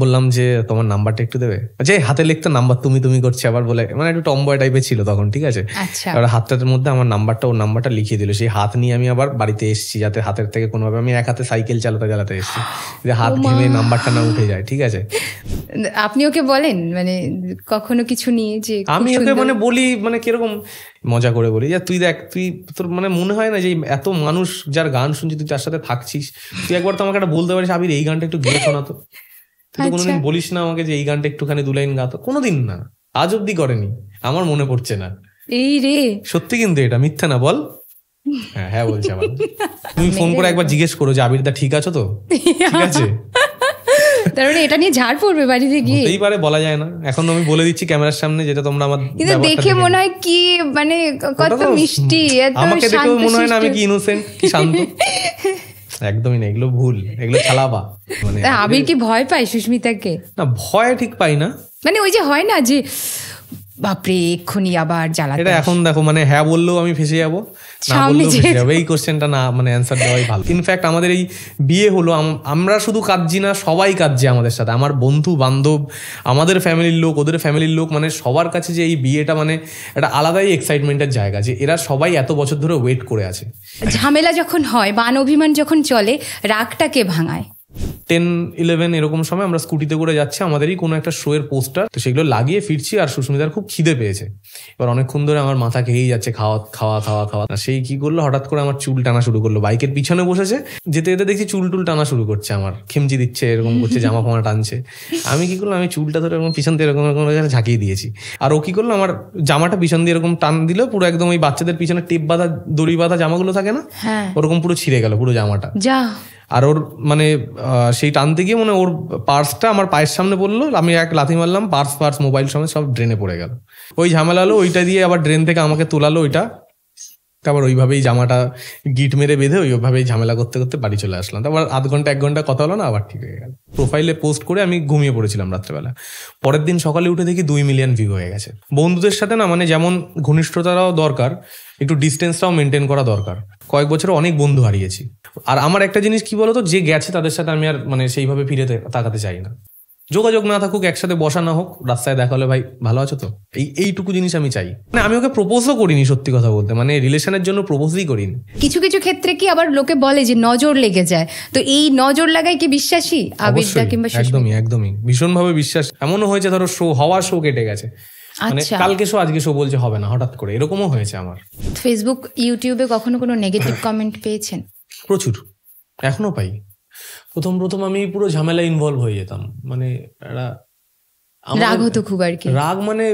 বললাম যে তোমার নাম্বারটা একটু দেবে, যে হাতে লিখতে নাম্বার তুমি তুমি করছে আবার বলে, মানে একটু টমবয় টাইপের ছিল তখন, ঠিক আছে। এবার হাতটার মধ্যে আমার নাম্বারটা, ওর নাম্বারটা লিখিয়ে দিল। সেই হাত নিয়ে আমি আবার বাড়িতে এসেছি, যাতে হাতের থেকে কোনোভাবে, আমি এক হাতে সাইকেল চালাতে এসেছি, যে হাত ঘেমে নাম্বারটা না উঠে যায়, ঠিক আছে। আপনি ওকে বলেন মানে কখনো কিছু নিয়ে যে? আমি ওকে মানে বলি, মানে কিরকম মজা করে বলি যে তুই দেখ, তুই তোর মানে মনে হয় না যে এত মানুষ যার গান শুনছি, তুই তার সাথে থাকছিস, তুই একবার তো আমাকে একটা বলতে পারিস আবির এই গানটা একটু গেয়ে শোনাতো। তুই তো কোনোদিন বলিস না আমাকে যে এই গানটা একটুখানি 2 লাইন গাতো, কোনোদিন না, আজ অব্দি করেনি, আমার মনে পড়ছে না। এই রে, সত্যি কিন্তু এটা মিথ্যা না, বল। হ্যাঁ বলছি আবার। তুমি ফোন করে একবার জিজ্ঞেস করো যে আবির দা ঠিক আছো তো, ঠিক আছে। তার মানে এটা নিয়ে ঝাড় পড়বে বাড়িতে গিয়ে? হতেই পারে, বলা যায় না। এখন আমি বলে দিচ্ছি ক্যামেরার সামনে, যেটা তোমরা আমার দেখে মনে হয় কি মানে কত মিষ্টি, আমাকে দেখেও মনে হয় না আমি কি ইনোসেন্ট, কি শান্ত। একদমই না, এগুলো ভুল, এগুলো চালাবা। মানে আবির কি ভয় পায় সুস্মিতাকে? না, ভয় ঠিক পাই না, মানে ওই যে হয় না যে বাপরে এক্ষুনি আবার জ্বালাতে, এটা এখন দেখো মানে হ্যাঁ বললেও আমি ফেসে যাবো, না বললেও ফেসে যাবো। এই কোশ্চেনটা না মানে অ্যান্সার দেওয়াই ভালো। ইনফ্যাক্ট আমাদের এই বিয়ে হলো, আমরা শুধু কাঁদছি না, সবাই কাঁদছে আমাদের সাথে, আমার বন্ধু বান্ধব, আমাদের ফ্যামিলির লোক, ওদের ফ্যামিলির লোক, মানে সবার কাছে যে এই বিয়েটা মানে একটা আলাদাই এক্সাইটমেন্টের জায়গা, যে এরা সবাই এত বছর ধরে ওয়েট করে আছে। ঝামেলা যখন হয়, মান অভিমান যখন চলে, রাগটাকে ভাঙায়। 10-11 এরকম সময় আমরা স্কুটিতে করে যাচ্ছি, আমাদেরই কোনো একটা শো এর পোস্টার, তো সেগুলো লাগিয়ে ফিরছি, আর সুস্মিতার খুব খিদে পেয়েছে। এবার অনেকক্ষণ ধরে আমার মাথা খেয়েই যাচ্ছে, খাওয়া খাওয়া খাওয়া খাওয়া। সেই কি করলো, হঠাৎ করে আমার চুল টানা শুরু করলো, বাইকের পিছনে বসেছে, যেতে যেতে দেখছি চুল টুল টানা শুরু করছে, আমার খেমচি দিচ্ছে, এরকম করছে, জামা ফামা টানছে। আমি কি করলাম, আমি চুলটা ধরে এরকম পিছন দিয়ে এরকম ঝাঁকিয়ে দিয়েছি, আর ও কি করলো, আমার জামাটা পিছন দিয়ে এরকম টান দিল, পুরো একদম ওই বাচ্চাদের পিছনে টেপ বাঁধা, দড়ি বাঁধা জামাগুলো থাকে না, ওরকম পুরো ছিঁড়ে গেল পুরো জামাটা। আর ওর মানে সেই টানতে গিয়ে মানে ওর পার্সটা আমার পায়ের সামনে পড়লো, আমি এক লাথি মারলাম, পার্স মোবাইল সমেত সব ড্রেনে পড়ে গেল। ওই ঝামেলা হলো, ওইটা দিয়ে আবার ড্রেন থেকে আমাকে তোলালো ওইটা, তারপর ওইভাবেই জামাটা গিট মেরে বেঁধে ওইভাবেই ঝামেলা করতে করতে বাড়ি চলে আসলাম। তারপর 1 ঘন্টা কথা হলো না, আবার ঠিক হয়ে গেল। প্রোফাইলে পোস্ট করে আমি ঘুমিয়ে পড়েছিলাম রাত্রেবেলা, পরের দিন সকালে উঠে দেখি 2 মিলিয়ন ভিউ হয়ে গেছে। বন্ধুদের সাথে না মানে যেমন ঘনিষ্ঠতারাও দরকার, একটু ডিস্টেন্সটাও মেনটেন করা দরকার। কয়েক বছরে অনেক বন্ধু হারিয়েছি, আর আমার একটা জিনিস কি বলতো, যে গেছে তাদের সাথে আমি আর মানে সেইভাবে ফিরে তাকাতে চাই না। যোগাযোগ না থাকুক, একসাথে বসা না হোক, রাস্তায় দেখা হলে ভাই ভালো আছো তো, এইটুকু জিনিস আমি চাই। মানে আমি ওকে প্রপোজও করিনি, সত্যি কথা বলতে, মানে রিলেশনের জন্য প্রপোজই করিনি। কিছু কিছু ক্ষেত্রে কি আবার লোকে বলে যে নজর লেগে যায়, তো এই নজর লাগায় কি বিশ্বাসী আবিরদা কিংবা? একদমই ভীষণভাবে বিশ্বাস। এমনও হয়েছে ধরো শো কেটে গেছে, মানে কালকে শো আজকে শো বলছে হবে না, হঠাৎ করে, এরকমও হয়েছে আমার। ফেসবুক ইউটিউবে কখনো কোনো নেগেটিভ কমেন্ট পেয়েছেন? প্রচুর, এখনো পাই। প্রথম আমি পুরো ঝামেলায় ইনভলভ হয়ে যেতাম, মানে রাগ হতো খুব, আর কি রাগ মানে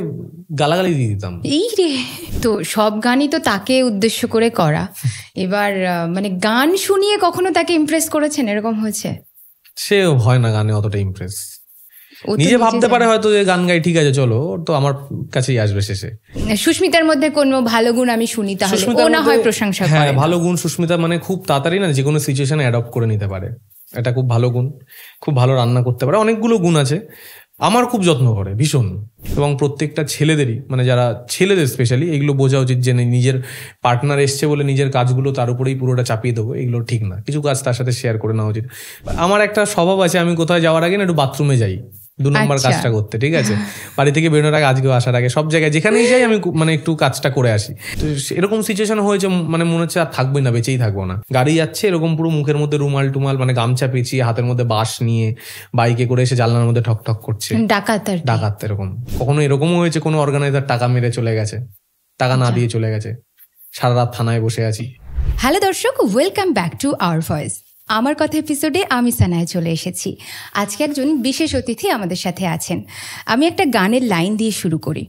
গালাগালি দিয়ে দিতাম। এই রে, তো সব গানই তো তাকে উদ্দেশ্য করে করা, এবার মানে গান শুনিয়ে কখনো তাকে ইমপ্রেস করেছেন, এরকম হয়েছে? সে হয় না গানে অতটা ইমপ্রেস, নিজে ভাবতে পারে হয়তো যে গান গাই, ঠিক আছে চলো, তো আমার কাছেই আসবে শেষে। সুস্মিতার মধ্যে কোনো ভালো গুণ আমি শুনি, তাহলে ও না হয় প্রশংসা করে? হ্যাঁ, ভালো গুণ সুস্মিতা মানে খুব তাড়াতাড়ি না যে কোনো সিচুয়েশনে অ্যাডপ্ট করে নিতে পারে, এটা খুব ভালো গুণ। খুব ভালো রান্না করতে পারে, অনেকগুলো গুণ আছে। আমার খুব যত্ন করে ভীষণ, এবং প্রত্যেকটা ছেলেদেরই, মানে যারা ছেলেদের স্পেশালি, এগুলো বোঝা উচিত যে নিজের পার্টনার এসছে বলে নিজের কাজগুলো তার উপরেই পুরোটা চাপিয়ে দেবো, এগুলো ঠিক না। কিছু কাজ তার সাথে শেয়ার করে নেওয়া উচিত। আমার একটা স্বভাব আছে, আমি কোথায় যাওয়ার আগে না একটু বাথরুমে যাই 2 নম্বর কাজটা করতে, ঠিক আছে। বাড়ি থেকে বেরোনোর আগে, আজকেও আসার আগে, সব জায়গায় যেখানেই যাই আমি মানে একটু কাজটা করে আসি। তো এরকম সিচুয়েশন হয়েছে, মানে মনে হচ্ছে আর থাকবোই না, বেঁচেই থাকবো না। গাড়ি যাচ্ছে এরকম পুরো মুখের মধ্যে রুমাল টুমাল, মানে গামছা পেঁচিয়ে, হাতের মধ্যে বাঁশ নিয়ে বাইকে করে এসে জানলার মধ্যে ঠক ঠক করছে, ডাকাত এরকম। কখনো এরকমও হয়েছে কোনো অর্গানাইজার টাকা মেরে চলে গেছে, টাকা না দিয়ে চলে গেছে, সারা রাত থানায় বসে আছি। হ্যালো দর্শক, welcome back to our voice. আমার কথা এপিসোডে আমি সানায় চলে এসেছি। আজকে একজন বিশেষ অতিথি আমাদের সাথে আছেন। আমি একটা গানের লাইন দিয়ে শুরু করি।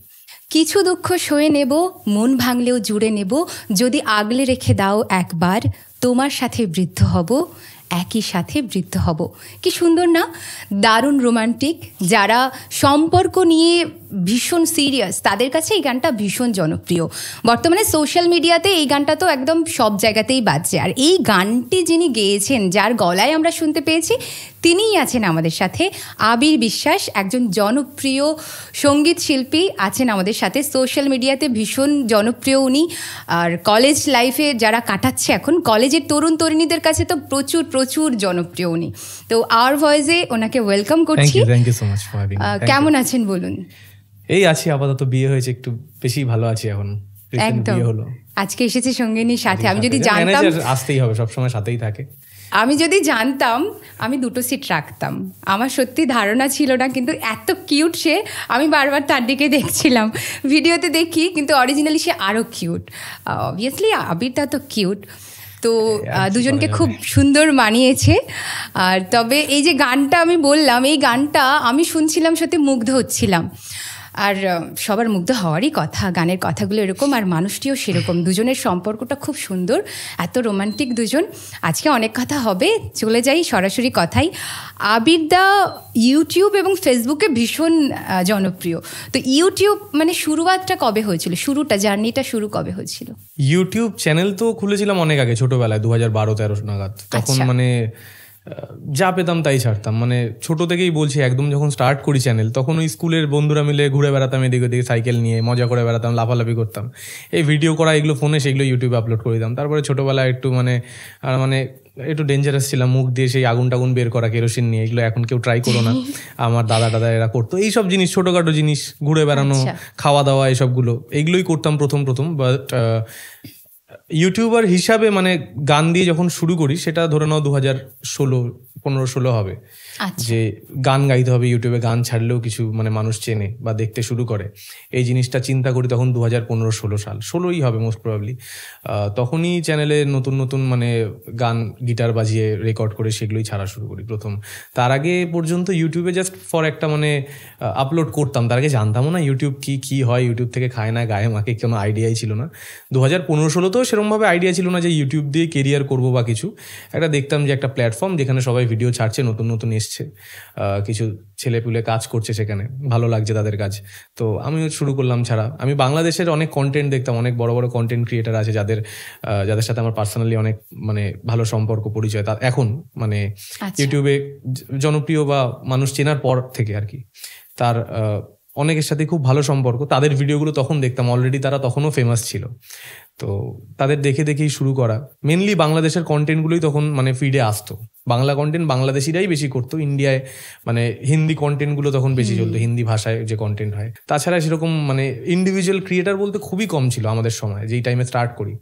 কিছু দুঃখ সয়ে নেব, মন ভাঙলেও জুড়ে নেব, যদি আগলে রেখে দাও একবার, তোমার সাথে বৃদ্ধ হব, একই সাথে বৃদ্ধ হব। কি সুন্দর না? দারুণ রোমান্টিক। যারা সম্পর্ক নিয়ে ভীষণ সিরিয়াস, তাদের কাছে এই গানটা ভীষণ জনপ্রিয়। বর্তমানে সোশ্যাল মিডিয়াতে এই গানটা তো একদম সব জায়গাতেই বাজছে। আর এই গানটি যিনি গেয়েছেন, যার গলায় আমরা শুনতে পেয়েছি, তিনিই আছেন আমাদের সাথে, আবির বিশ্বাস, একজন জনপ্রিয় সঙ্গীত শিল্পী আছেন আমাদের সাথে। সোশ্যাল মিডিয়াতে ভীষণ জনপ্রিয় উনি, আর কলেজ লাইফে যারা কাটাচ্ছে এখন, কলেজের তরুণ তরুণীদের কাছে তো প্রচুর প্রচুর জনপ্রিয় উনি। তো আওয়ার ভয়েসে ওনাকে ওয়েলকাম করছি। Thank you so much for having me. কেমন আছেন বলুন? এই আছি, আপাতত বিয়ে হয়েছে, একটু বেশি ভালো আছি এখন। একদম, আজকে এসেছে সঙ্গিনীর সাথে। আমি যদি জানতাম, ম্যানেজার আসতেই হবে, সবসময় সাথেই থাকে। আমি যদি জানতাম আমি 2টো সিট রাখতাম। আমার সত্যি ধারণা ছিল না, কিন্তু এত কিউট সে, আমি বারবার তার দিকে দেখছিলাম। ভিডিওতে দেখি, কিন্তু অরিজিনালি সে আরও কিউট। অবভিয়াসলি আবিরটা তো কিউট, তো দুজনকে খুব সুন্দর মানিয়েছে। আর তবে এই যে গানটা আমি বললাম, এই গানটা আমি শুনছিলাম, সত্যি মুগ্ধ হচ্ছিলাম। আর সবার মুগ্ধ হওয়ারই কথা, গানের কথাগুলো এরকম, আর মানুষটিও সেরকম। দুজনের সম্পর্কটা খুব সুন্দর, এত রোমান্টিক দুজন। আজকে অনেক কথা হবে, চলে যাই সরাসরি কথাই। আবিরদা ইউটিউব এবং ফেসবুকে ভীষণ জনপ্রিয়। তো ইউটিউব মানে শুরুয়াতটা কবে হয়েছিল, শুরুটা, জার্নিটা শুরু কবে হয়েছিল? ইউটিউব চ্যানেল তো খুলেছিলাম অনেক আগে, ছোটবেলায় 2012-13 নাগাদ। তখন মানে যা পেতাম তাই ছাড়তাম, মানে ছোট থেকেই বলছি, একদম যখন স্টার্ট করি চ্যানেল, তখন ওই স্কুলের বন্ধুরা মিলে ঘুরে বেড়াতাম এদিকে ওদিকে, সাইকেল নিয়ে মজা করে বেড়াতাম, লাফালাফি করতাম, এই ভিডিও করা এগুলো ফোনে, সেগুলো ইউটিউবে আপলোড করে দিতাম। তারপরে ছোটোবেলায় একটু মানে একটু ডেঞ্জারাস ছিলাম, মুখ দিয়ে সেই আগুন টাগুন বের করা কেরোসিন নিয়ে, এগুলো এখন কেউ ট্রাই করো না। আমার দাদা এরা করতো এইসব জিনিস, ছোটোখাটো জিনিস, ঘুরে বেড়ানো, খাওয়া দাওয়া, এইসবগুলো এইগুলোই করতাম প্রথম। বাট ইউটিউবার হিসাবে মানে গান দিয়ে যখন শুরু করি, সেটা ধরে নাও 2015-16 হবে, যে গান গাইতে হবে ইউটিউবে, গান ছাড়লেও কিছু মানে মানুষ চেনে বা দেখতে শুরু করে, এই জিনিসটা চিন্তা করি তখন 2015-16 সাল, 16ই হবে মোস্ট প্রবাবলি। তখনই চ্যানেলে নতুন নতুন মানে গান গিটার বাজিয়ে রেকর্ড করে সেগুলোই ছাড়া শুরু করি প্রথম। তার আগে পর্যন্ত ইউটিউবে জাস্ট ফর একটা মানে আপলোড করতাম, তার আগে জানতামও না ইউটিউব কি হয়, ইউটিউব থেকে খায় না গায়ে মাকে, কোনো আইডিয়াই ছিল না। 2015-16তেও সেরকমভাবে আইডিয়া ছিল না যে ইউটিউব দিয়ে কেরিয়ার করবো বা কিছু। একটা দেখতাম যে একটা প্ল্যাটফর্ম যেখানে সবাই ভিডিও ছাড়ছে, নতুন নতুন এসছে, কিছু ছেলেপুলে কাজ করছে সেখানে, ভালো লাগছে তাদের কাজ, তো আমিও শুরু করলাম ছাড়া। আমি বাংলাদেশের অনেক কন্টেন্ট দেখতাম, অনেক বড় বড় কন্টেন্ট ক্রিয়েটার আছে যাদের সাথে আমার পার্সোনালি অনেক মানে ভালো সম্পর্ক পরিচয়, তার এখন মানে ইউটিউবে জনপ্রিয় বা মানুষ চেনার পর থেকে আর কি, তার অনেকের সাথে খুব ভালো সম্পর্ক। তাদের ভিডিওগুলো তখন দেখতাম, অলরেডি তারা তখনও ফেমাস ছিল, তো তাদের দেখেই শুরু করা। মেনলি বাংলাদেশের কন্টেন্টগুলোই তখন মানে ফিডে আসতো, বাংলা কন্টেন্ট বাংলাদেশিরাই বেশি করতো। ইন্ডিয়ায় মানে হিন্দি কন্টেন্টগুলো তখন বেশি চলতো, হিন্দি ভাষায় যে কন্টেন্ট হয়। তাছাড়া সেরকম মানে ইন্ডিভিজুয়াল ক্রিয়েটার বলতে খুবই কম ছিল আমাদের সময়, যেই টাইমে স্টার্ট করি।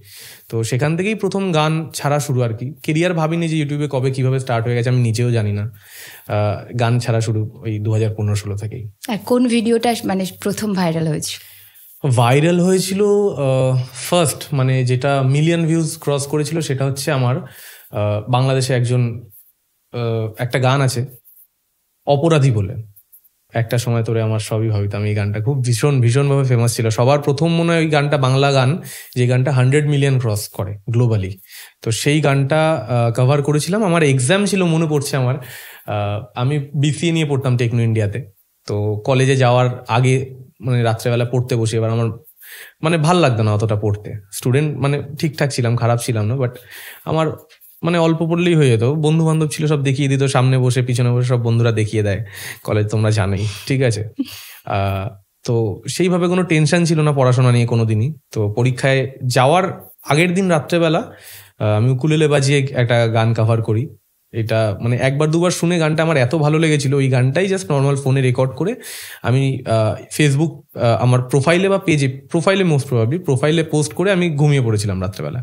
তো সেখান থেকেই প্রথম গান ছাড়া শুরু আর কি। কেরিয়ার ভাবিনি যে ইউটিউবে কবে কিভাবে স্টার্ট হয়ে গেছে, আমি নিজেও জানি না। গান ছাড়া শুরু ওই 2015-16 থেকেই। আর কোন ভিডিওটা মানে প্রথম ভাইরাল হয়েছে? ভাইরাল হয়েছিল ফার্স্ট মানে যেটা মিলিয়ন ভিউজ ক্রস করেছিল, সেটা হচ্ছে আমার বাংলাদেশে একটা গান আছে অপরাধী বলে, একটা সময় তোরে আমার সবই ভাবিতাম, এই গানটা খুব ভীষণভাবে ফেমাস ছিল। সবার প্রথম মনে হয় ওই গানটা, বাংলা গান যে গানটা 100 মিলিয়ন ক্রস করে গ্লোবালি। তো সেই গানটা কভার করেছিলাম। আমার এক্সাম ছিল মনে পড়ছে আমার, আমি বিসিএ নিয়ে পড়তাম টেকনো ইন্ডিয়াতে। তো কলেজে যাওয়ার আগে মানে রাত্রেবেলা পড়তে বসে, এবার আমার মানে ভাল লাগতো না অতটা পড়তে, স্টুডেন্ট মানে ঠিকঠাক ছিলাম, খারাপ ছিলাম না, বাট আমার মানে অল্প পড়লেই হয়ে যেত। বন্ধু বান্ধব ছিল, সব দেখিয়ে দিত, সামনে বসে পিছনে বসে সব বন্ধুরা দেখিয়ে দেয়, কলেজ তোমরা জানোই, ঠিক আছে। তো সেইভাবে কোনো টেনশন ছিল না পড়াশোনা নিয়ে কোনোদিনই। তো পরীক্ষায় যাওয়ার আগের দিন রাত্রেবেলা আমি উকুলেলে বাজিয়ে একটা গান কভার করি। এটা মানে একবার দুবার শুনে গানটা আমার এত ভালো লেগেছিল, ওই গানটাই জাস্ট নর্মাল ফোনে রেকর্ড করে আমি ফেসবুক আমার প্রোফাইলে বা পেজে, প্রোফাইলে মোস্ট প্রবাবলি প্রোফাইলে পোস্ট করে আমি ঘুমিয়ে পড়েছিলাম রাত্রেবেলা।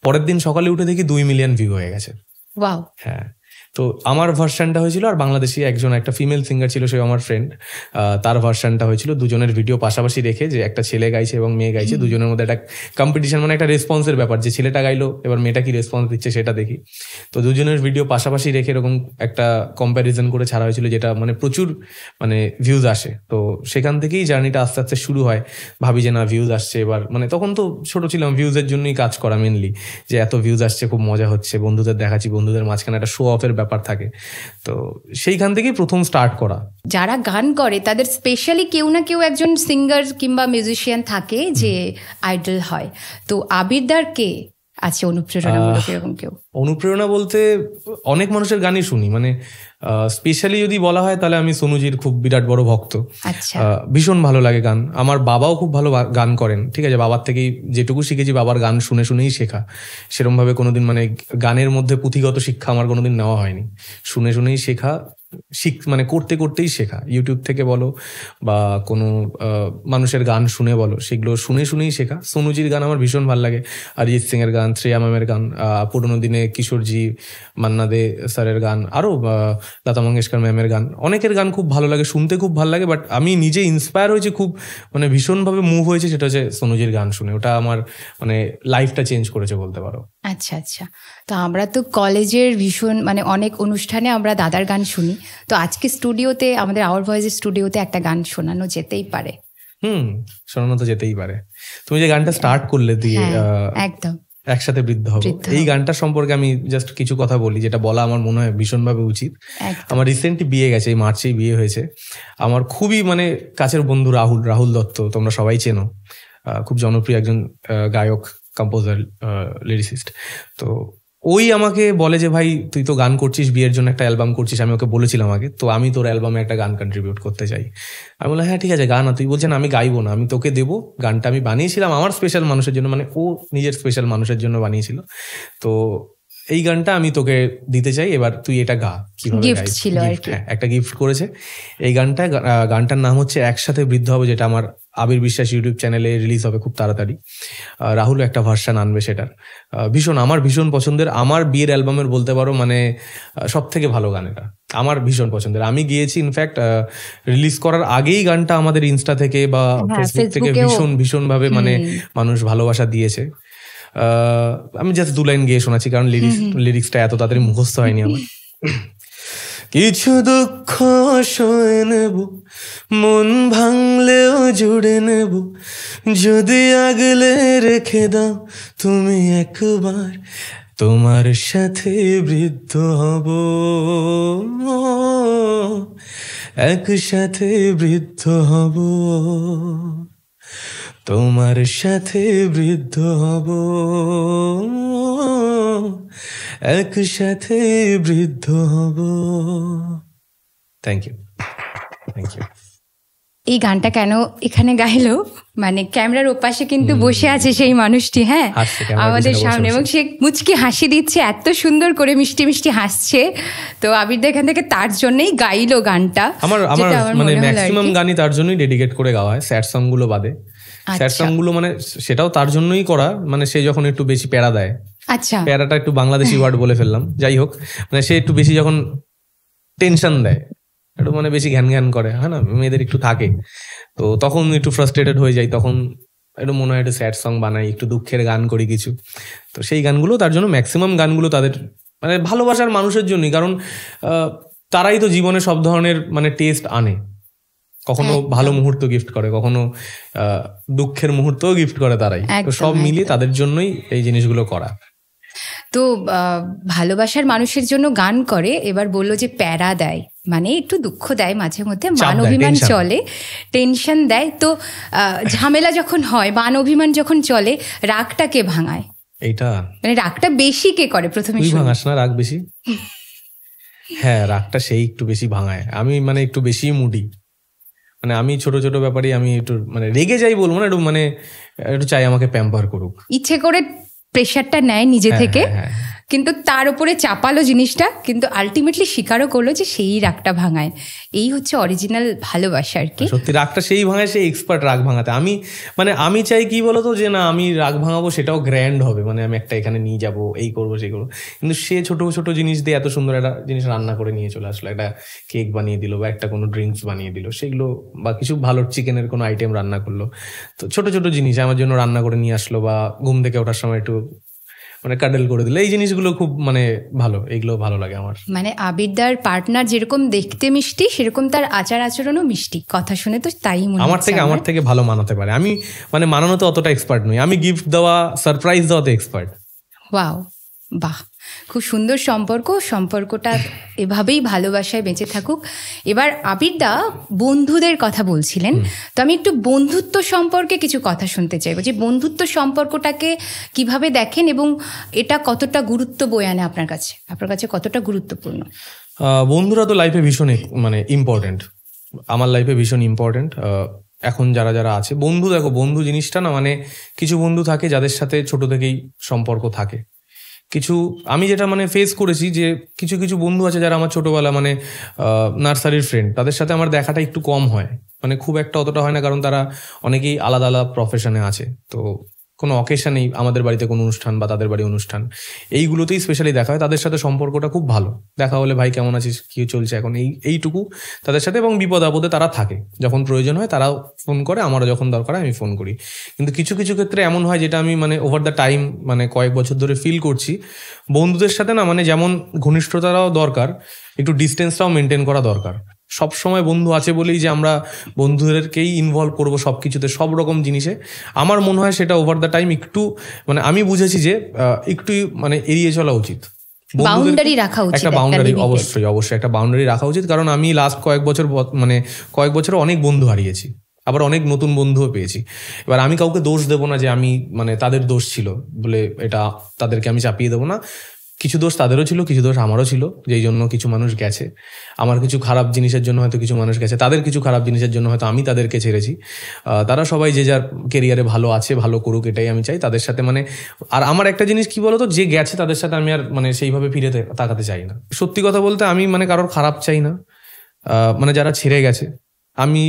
পরের দিন সকালে উঠে দেখি 2 মিলিয়ন ভিউ হয়ে গেছে। ওয়াও। হ্যাঁ, তো আমার ভার্সানটা হয়েছিল, আর বাংলাদেশি একটা ফিমেল সিঙ্গার ছিল, সে আমার ফ্রেন্ড, তার ভার্সানটা হয়েছিল। দুজনের ভিডিও পাশাপাশি রেখে, যে একটা ছেলে গাইছে এবং মেয়ে গাইছে, দুজনের মধ্যে একটা কম্পিটিশন, মানে একটা রেসপন্সের ব্যাপার, যে ছেলেটা গাইলো এবার মেয়েটা কি রেসপন্স দিচ্ছে সেটা দেখি। তো দুজনের ভিডিও পাশাপাশি রেখে এরকম একটা কম্প্যারিজন করে ছাড়া হয়েছিল, যেটা মানে প্রচুর মানে ভিউজ আসে। তো সেখান থেকেই জার্নিটা আস্তে আস্তে শুরু হয়। ভাবি যে না, ভিউজ আসছে এবার, মানে তখন তো ছোট ছিলাম, ভিউজের জন্যই কাজ করা মেনলি, যে এত ভিউজ আসছে, খুব মজা হচ্ছে, বন্ধুদের দেখাচ্ছি, বন্ধুদের মাঝখানে একটা শো অফের ব্যাপার থাকে। তো সেইখান থেকেই প্রথম স্টার্ট করা। যারা গান করে তাদের স্পেশালি কেউ না কেউ একজন সিঙ্গার কিংবা মিউজিশিয়ান থাকে যে আইডল হয়। তো আবিরদার কে আছে অনুপ্রেরণামূলক এরকম কেউ? অনুপ্রেরণা বলতে অনেক মানুষের গানই শুনি, মানে স্পেশালি যদি বলা হয় তাহলে আমি সোনুজির খুব বিরাট বড় ভক্ত। আচ্ছা, ভীষণ ভালো লাগে গান। আমার বাবাও খুব ভালো গান করেন, ঠিক আছে, বাবার থেকেই যেটুকু শিখেছি বাবার গান শুনে শুনেই শেখা। সেরকম ভাবে কোনোদিন মানে গানের মধ্যে পুঁথিগত শিক্ষা আমার কোনোদিন নেওয়া হয়নি, শুনে শুনেই শেখা, মানে করতে করতেই শেখা। ইউটিউব থেকে বলো বা কোনো মানুষের গান শুনে বলো, সেগুলো শুনে শুনেই শেখা। সোনুজির গান আমার ভীষণ ভালো লাগে, অরিজিৎ সিং এর গান, শ্রেয়া ম্যামের গান, পুরোনো দিনে কিশোরজি, মান্না দে স্যারের গান, আরো লতা মঙ্গেশকর ম্যামের গান, অনেকের গান খুব ভালো লাগে, শুনতে খুব ভালো লাগে। বাট আমি নিজে ইন্সপায়ার হয়েছি খুব, মানে ভীষণভাবে মুভ হয়েছে, সেটা হচ্ছে সোনুজির গান শুনে। ওটা আমার মানে লাইফটা চেঞ্জ করেছে বলতে পারো। আচ্ছা আচ্ছা। তো আমরা তো কলেজের ভীষণ মানে অনেক অনুষ্ঠানে আমরা দাদার গান শুনি, তো আজকে স্টুডিওতে আমাদের আওয়ার ভয়েসের স্টুডিওতে একটা গান শোনানো যেতেই পারে। শোনানো তো যেতেই পারে। তুমি যে গানটা স্টার্ট করলে দিয়ে একদম একসাথে বৃদ্ধ হব, এই গানটা সম্পর্কে আমি জাস্ট কিছু কথা বলি, যেটা বলা আমার মনে হয় ভীষণভাবে উচিত। আমার রিসেন্টলি বিয়ে গেছে, এই মার্চেই বিয়ে হয়েছে। আমার খুবই মানে কাছের বন্ধু রাহুল দত্ত, তোমরা সবাই চেনো, খুব জনপ্রিয় একজন গায়ক, কম্পোজার, লিরিসিস্ট। তো ওই আমাকে বলে যে ভাই তুই তো গান করছিস, বিয়ের জন্য একটা অ্যালবাম করছিস, আমি ওকে বলেছিলাম আগে, তো আমি তোর অ্যালবামে একটা গান কন্ট্রিবিউট করতে চাই। আমি বললাম হ্যাঁ ঠিক আছে গান। তুই বলছেন আমি গাইবো না, আমি তোকে দেবো। গানটা আমি বানিয়েছিলাম আমার স্পেশাল মানুষের জন্য, মানে ও নিজের স্পেশাল মানুষের জন্য বানিয়েছিল। তো এই গানটা আমি তোকে দিতে চাই, এবার তুই এটা গা। কিভাবে একটা গিফট করেছে এই গানটার নাম হচ্ছে একসাথে বৃদ্ধ হবে, যেটা আমার আবির বিশ্বাস ইউটিউব চ্যানেলে রিলিজ হবে খুব তাড়াতাড়ি। রাহুল একটা ভার্সন আনবে সেটার। আমার ভীষণ পছন্দের, আমার বিয়ের অ্যালবামের বলতে পারো মানে সব থেকে ভালো গান এটা, আমার ভীষণ পছন্দের। আমি গিয়েছি ইনফ্যাক্ট রিলিজ করার আগেই গানটা আমাদের ইনস্টা থেকে বা ফেসবুক থেকে ভীষণ ভাবে মানে মানুষ ভালোবাসা দিয়েছে। আমি জাস্ট 2 লাইন গিয়ে শোনাচ্ছি, কারণ লিরিক্সটা এত তাড়াতাড়ি মুখস্থ হয়নি আমার। কিছু দুঃখ সয়ে নেব, মন ভাঙলেও জুড়ে নেব, যদি আগলে রেখে দাও তুমি একবার, তোমার সাথে বৃদ্ধ হব, একসাথে বৃদ্ধ হব, তোমার সাথে বৃদ্ধ হব, একসাথে বৃদ্ধ হব। Thank you. এই গানটা কেন এখানে গাইলো, মানে ক্যামেরার ওপাশে কিন্তু বসে আছে সেই মানুষটি, হ্যাঁ আমাদের সামনে, এবং সে মুচকি হাসি দিচ্ছে, এত সুন্দর করে মিষ্টি মিষ্টি হাসছে। তো আবিরদা এখান থেকে তার জন্যই গাইলো গানটা। আমার মানে ম্যাক্সিমাম গানই তার জন্যই ডেডিকেট করে গাওয়া হয়, স্যাড সং গুলো বাদে। স্যাড সং গুলো মানে সেটাও তার জন্যই করা, মানে সে যখন একটু বেশি প্যারা দেয়, আচ্ছা প্যারাটা একটু বাংলাদেশি ওয়ার্ড বলে ফেললাম, যাই হোক, মানে সে একটু বেশি যখন টেনশন দেয়, একটু মানে বেশি ঘ্যান করে, হ্যাঁ না, মেয়েদের একটু থাকে, তো তখন একটু ফ্রাস্ট্রেটেড হয়ে যায়, তখন একটু মনে হয় একটু স্যাড সং বানাই, একটু দুঃখের গান করি কিছু। তো সেই গানগুলো তার জন্য, ম্যাক্সিমাম গানগুলো তাদের মানে ভালোবাসার মানুষের জন্যই, কারণ তারাই তো জীবনে সব ধরনের মানে টেস্ট আনে, কখনো ভালো মুহূর্ত গিফট করে, কখনো দুঃখের মুহূর্তও গিফট করে তারাই, তো সব মিলিয়ে তাদের জন্যই এই জিনিসগুলো করা। তো ভালোবাসার মানুষের জন্য গান করে, এবার বললো যে প্যারা দেয়, মানে একটু দুঃখ দেয় মাঝে মধ্যে, মান অভিমান চলে, টেনশন দেয়, তো ঝামেলা যখন হয়, মান অভিমান যখন চলে, রাগটা কে ভাঙায়? এইটা মানে রাগটা বেশি কে করে? প্রথমে তুই ভাঙাস না রাগ বেশি? হ্যাঁ, রাগটা সেই একটু বেশি ভাঙায়। আমি মানে একটু বেশি মুডি, মানে আমি ছোট ছোট ব্যাপারে আমি একটু মানে রেগে যাই বলবো না, একটু মানে একটু চাই আমাকে প্যাম্পার করুক, ইচ্ছে করে প্রেশারটা নেয় নিজে থেকে, কিন্তু তার উপরে চাপালো জিনিসটা, কিন্তু আলটিমেটলি স্বীকারও করলো যে সেই রাগটা ভাঙায়। এই হচ্ছে অরিজিনাল ভালোবাসা আর কি। সত্যি রাগটা সেই ভাঙায়, সেই এক্সপার্ট রাগ ভাঙাতে। আমি চাই কি বলতো, যে না আমি রাগ ভাঙাবো সেটাও গ্র্যান্ড হবে, মানে আমি একটা এখানে নিয়ে যাব, এই করবো সেই করবো, কিন্তু সে ছোট ছোট জিনিস দিয়ে এত সুন্দর একটা জিনিস রান্না করে নিয়ে চলে আসলো, একটা কেক বানিয়ে দিল বা একটা কোনো ড্রিঙ্কস বানিয়ে দিল, সেগুলো বা কিছু ভালো চিকেনের কোনো আইটেম রান্না করলো, তো ছোট ছোট জিনিস আমার জন্য রান্না করে নিয়ে আসলো, বা ঘুম থেকে ওঠার সময় একটু মানে কাডেল করে দিলে, এই জিনিসগুলো খুব মানে ভালো, এগুলো ভালো লাগে আমার। মানে আবিরদার পার্টনার যেরকম দেখতে মিষ্টি, সেরকম তার আচার আচরণও মিষ্টি। কথা শুনে তো তাই মনে হচ্ছে। আমার থেকে ভালো মানাতে পারে। আমি মানে মানানোতে অতটা এক্সপার্ট নই, আমি গিফট দেওয়া, সারপ্রাইজ দেওয়াতে এক্সপার্ট। ওয়াও, বাহ। খুব সুন্দর সম্পর্কটা এভাবেই ভালোবাসায় বেঁচে থাকুক। এবার আবিরদা বন্ধুদের কথা বলছিলেন, তো আমি একটু বন্ধুত্ব সম্পর্কে কিছু কথা শুনতে চাইবো, যে বন্ধুত্ব সম্পর্কটাকে কিভাবে দেখেন এবং এটা কতটা গুরুত্ব বয়ে আনে আপনার কাছে কতটা গুরুত্বপূর্ণ? বন্ধুরা তো লাইফে ভীষণ মানে ইম্পর্টেন্ট, আমার লাইফে ভীষণ ইম্পর্টেন্ট। এখন যারা যারা আছে বন্ধু, দেখো বন্ধু জিনিসটা না, মানে কিছু বন্ধু থাকে যাদের সাথে ছোট থেকেই সম্পর্ক থাকে। কিছু আমি যেটা মানে ফেস করেছি, যে কিছু কিছু বন্ধু আছে যারা আমার ছোটবেলা মানে নার্সারির ফ্রেন্ড, তাদের সাথে আমার দেখাটা একটু কম হয়, মানে খুব একটা অতটা হয় না, কারণ তারা অনেকেই আলাদা আলাদা প্রফেশনে আছে। তো কোনো অকেশনেই আমাদের বাড়িতে কোনো অনুষ্ঠান বা তাদের বাড়ি অনুষ্ঠান, এইগুলোতেই স্পেশালি দেখা হয়। তাদের সাথে সম্পর্কটা খুব ভালো, দেখা হলে ভাই কেমন আছিস, কি চলছে এখন, এইটুকু তাদের সাথে। এবং বিপদ আপদে তারা থাকে, যখন প্রয়োজন হয় তারাও ফোন করে, আমারও যখন দরকার হয় আমি ফোন করি। কিন্তু কিছু কিছু ক্ষেত্রে এমন হয়, যেটা আমি মানে ওভার দ্য টাইম মানে কয়েক বছর ধরে ফিল করছি, বন্ধুদের সাথে না মানে যেমন ঘনিষ্ঠতারাও দরকার, একটু ডিস্টেন্সটাও মেনটেন করা দরকার। সব সময় বন্ধু আছে বলেই যে আমরা বন্ধুদেরকেই ইনভলভ করবো সব কিছুতে, সব রকম জিনিসে, আমার মনে হয় সেটা ওভার দ্য টাইম একটু মানে আমি বুঝেছি যে একটু মানে এড়িয়ে চলা উচিত। বাউন্ডারি রাখা উচিত, একটা বাউন্ডারি অবশ্যই একটা বাউন্ডারি রাখা উচিত। কারণ আমি লাস্ট কয়েক বছর অনেক বন্ধু হারিয়েছি, আবার অনেক নতুন বন্ধুও পেয়েছি। এবার আমি কাউকে দোষ দেবো না যে আমি মানে তাদের দোষ ছিল বলে এটা তাদেরকে আমি চাপিয়ে দেবো না। কিছু দোষ তাদেরও ছিল, কিছু দোষ আমারও ছিল, যেই জন্য কিছু মানুষ গেছে। আমার কিছু খারাপ জিনিসের জন্য হয়তো কিছু মানুষ গেছে, তাদের কিছু খারাপ জিনিসের জন্য হয়তো আমি তাদেরকে ছেড়েছি। তারা সবাই যে যার কেরিয়ারে ভালো আছে, ভালো করুক, এটাই আমি চাই তাদের সাথে। মানে আর আমার একটা জিনিস কি বলতো, যে গেছে তাদের সাথে আমি আর মানে সেইভাবে ফিরে তাকাতে চাই না। সত্যি কথা বলতে আমি মানে কারোর খারাপ চাই না, মানে যারা ছেড়ে গেছে আমি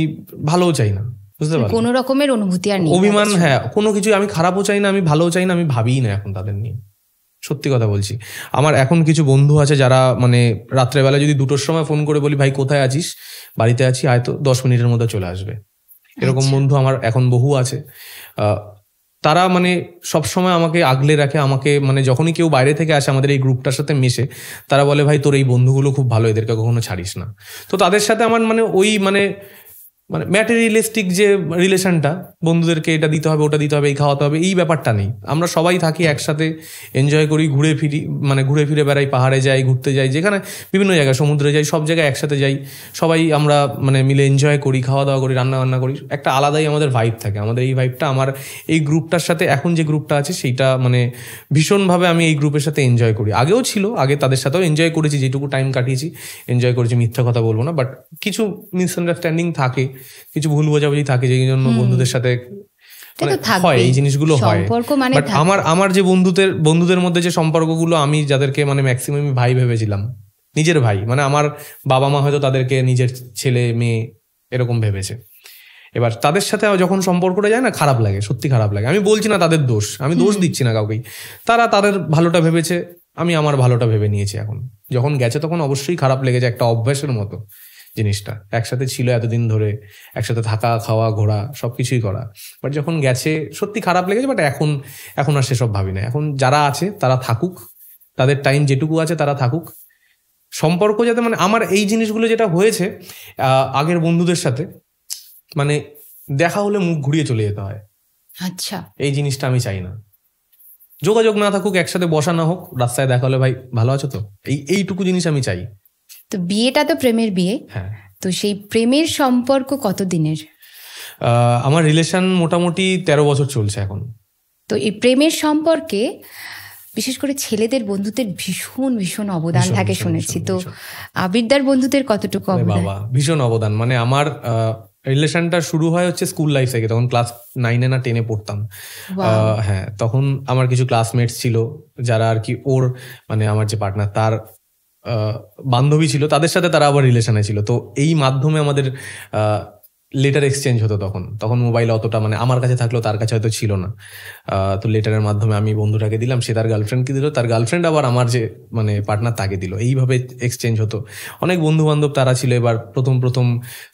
ভালোও চাই না, বুঝতে পারছো? কোনো রকমের অনুভূতি আর নেই, অভিমান, হ্যাঁ কোনো কিছু আমি খারাপও চাই না, আমি ভালোও চাই না, আমি ভাবিই না এখন তাদের নিয়ে। সত্যি কথা বলছি, আমার এখন কিছু বন্ধু আছে যারা মানে রাত্রেবেলা যদি 2টোর সময় ফোন করে বলি ভাই কোথায় আছিস, বাড়িতে আছি, হয়তো 10 মিনিটের মধ্যে চলে আসবে। এরকম বন্ধু আমার এখন বহু আছে। তারা মানে সবসময় আমাকে আগলে রাখে, আমাকে মানে যখনই কেউ বাইরে থেকে আসে আমাদের এই গ্রুপটার সাথে মিশে, তারা বলে ভাই তোর এই বন্ধুগুলো খুব ভালো, এদেরকে কখনো ছাড়িস না। তো তাদের সাথে আমার মানে ওই মানে ম্যাটেরিয়ালিস্টিক যে রিলেশনটা, বন্ধুদেরকে এটা দিতে হবে ওটা দিতে হবে এই খাওয়াতে হবে, এই ব্যাপারটা নেই। আমরা সবাই থাকি একসাথে, এনজয় করি, ঘুরে ফিরে বেড়াই, পাহাড়ে যাই, ঘুরতে যাই, যেখানে বিভিন্ন জায়গায়, সমুদ্রে যাই, সব জায়গায় একসাথে যাই, সবাই আমরা মানে মিলে এনজয় করি, খাওয়া দাওয়া করি, রান্না বান্না করি, একটা আলাদাই আমাদের ভাইব থাকে। আমাদের এই ভাইবটা আমার এই গ্রুপটার সাথে, এখন যে গ্রুপটা আছে সেইটা মানে ভীষণভাবে আমি এই গ্রুপের সাথে এনজয় করি। আগেও ছিল, আগে তাদের সাথেও এনজয় করেছি, যেটুকু টাইম কাটিয়েছি এনজয় করেছি, মিথ্যা কথা বলবো না। বাট কিছু মিসআন্ডারস্ট্যান্ডিং থাকে, কিছু ভুল বোঝাবুঝি থাকে, যেই জন্য বন্ধুদের সাথে হয় এই জিনিসগুলো হয়। বাট আমার যে বন্ধুদের মধ্যে যে সম্পর্কগুলো, আমি যাদেরকে মানে ম্যাক্সিমাম ভাই ভেবেছিলাম, নিজের ভাই, মানে আমার বাবা মা হয়তো তাদেরকে নিজের ছেলে মেয়ে এরকম ভেবেছে। এবার তাদের সাথে যখন সম্পর্কটা যায় না, খারাপ লাগে, সত্যি খারাপ লাগে। আমি বলছি না তাদের দোষ, আমি দোষ দিচ্ছি না কাউকেই, তারা তাদের ভালোটা ভেবেছে, আমি আমার ভালোটা ভেবে নিয়েছি। এখন যখন গেছে তখন অবশ্যই খারাপ লেগেছে, একটা অভ্যাসের মতো জিনিসটা, একসাথে ছিল এতদিন ধরে, একসাথে থাকা, খাওয়া, ঘোরা, সবকিছুই করা। বাট যখন গেছে সত্যি খারাপ লেগেছে। বাট এখন আর সেসব ভাবি না। এখন যারা আছে তারা থাকুক, তাদের টাইম যেটুকু আছে তারা থাকুক। সম্পর্ক যাতে মানে আমার এই জিনিসগুলো যেটা হয়েছে আগের বন্ধুদের সাথে, মানে দেখা হলে মুখ ঘুরিয়ে চলে যেতে হয়। আচ্ছা, এই জিনিসটা আমি চাই না। যোগাযোগ না থাকুক, একসাথে বসা না হোক, রাস্তায় দেখা হলে ভাই ভালো আছো তো, এইটুকু জিনিস আমি চাই। তো বিয়েটা তো প্রেমের বিয়ে, হ্যাঁ, তো সেই প্রেমের সম্পর্ক কতদিনের? আমার রিলেশন মোটামুটি 13 বছর চলছে এখন। তো এই প্রেমের সম্পর্কে বিশেষ করে ছেলেদের বন্ধুদের ভীষণ ভীষণ অবদান থাকে শুনেছি। তো আবিরদার বন্ধুদের কতটুকু অবদান? বাবা ভীষণ অবদান। মানে আমার রিলেশনটা শুরু হয় হচ্ছে স্কুল লাইফ থেকে, তখন ক্লাস 9 না 10 পড়তাম। হ্যাঁ, তখন আমার কিছু ক্লাসমেটস ছিল যারা আর কি ওর মানে আমার যে পার্টনার তার বান্ধবী ছিল, তাদের সাথে তারা আবার রিলেশনে ছিল। তো এই মাধ্যমে আমাদের লেটার এক্সচেঞ্জ হতো। তখন মোবাইল অতটা মানে আমার কাছে থাকলেও তার কাছে হয়তো ছিল না। তো লেটারের মাধ্যমে আমি বন্ধুটাকে দিলাম, সে তার গার্লফ্রেন্ডকে দিল, তার গার্লফ্রেন্ড আবার আমার যে মানে পার্টনার তাকে দিল। এইভাবে এক্সচেঞ্জ হতো। অনেক বন্ধু বান্ধব তারা ছিল। এবার প্রথম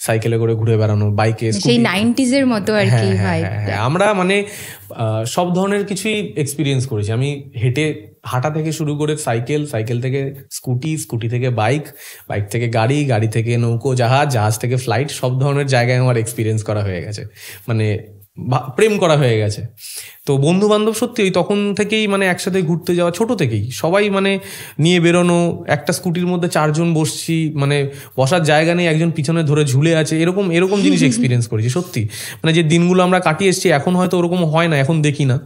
সাইকেলে করে ঘুরে বেড়ানো, বাইকে, সেই 90s এর মতো আর কি। আমরা মানে সব ধরনের কিছুই এক্সপিরিয়েন্স করেছি। আমি হাঁটা থেকে শুরু করে সাইকেল থেকে স্কুটি থেকে বাইক থেকে গাড়ি থেকে নৌকো, জাহাজ থেকে ফ্লাইট, সব ধরনের জায়গায় আমার এক্সপিরিয়েন্স করা হয়ে গেছে। মানে প্রেম করা হয়ে গেছে। তো বন্ধু বান্ধব সত্যি ওই তখন থেকেই মানে একসাথে ঘুরতে যাওয়া, ছোট থেকেই সবাই মানে নিয়ে বেরোনো, একটা স্কুটির মধ্যে 4 জন বসছি, মানে বসার জায়গা নেই, একজন পিছনে ধরে ঝুলে আছে, এরকম এরকম জিনিস এক্সপিরিয়েন্স করেছি সত্যি। মানে যে দিনগুলো আমরা কাটিয়ে এসেছি এখন হয়তো ওরকম হয় না, এখন দেখি না,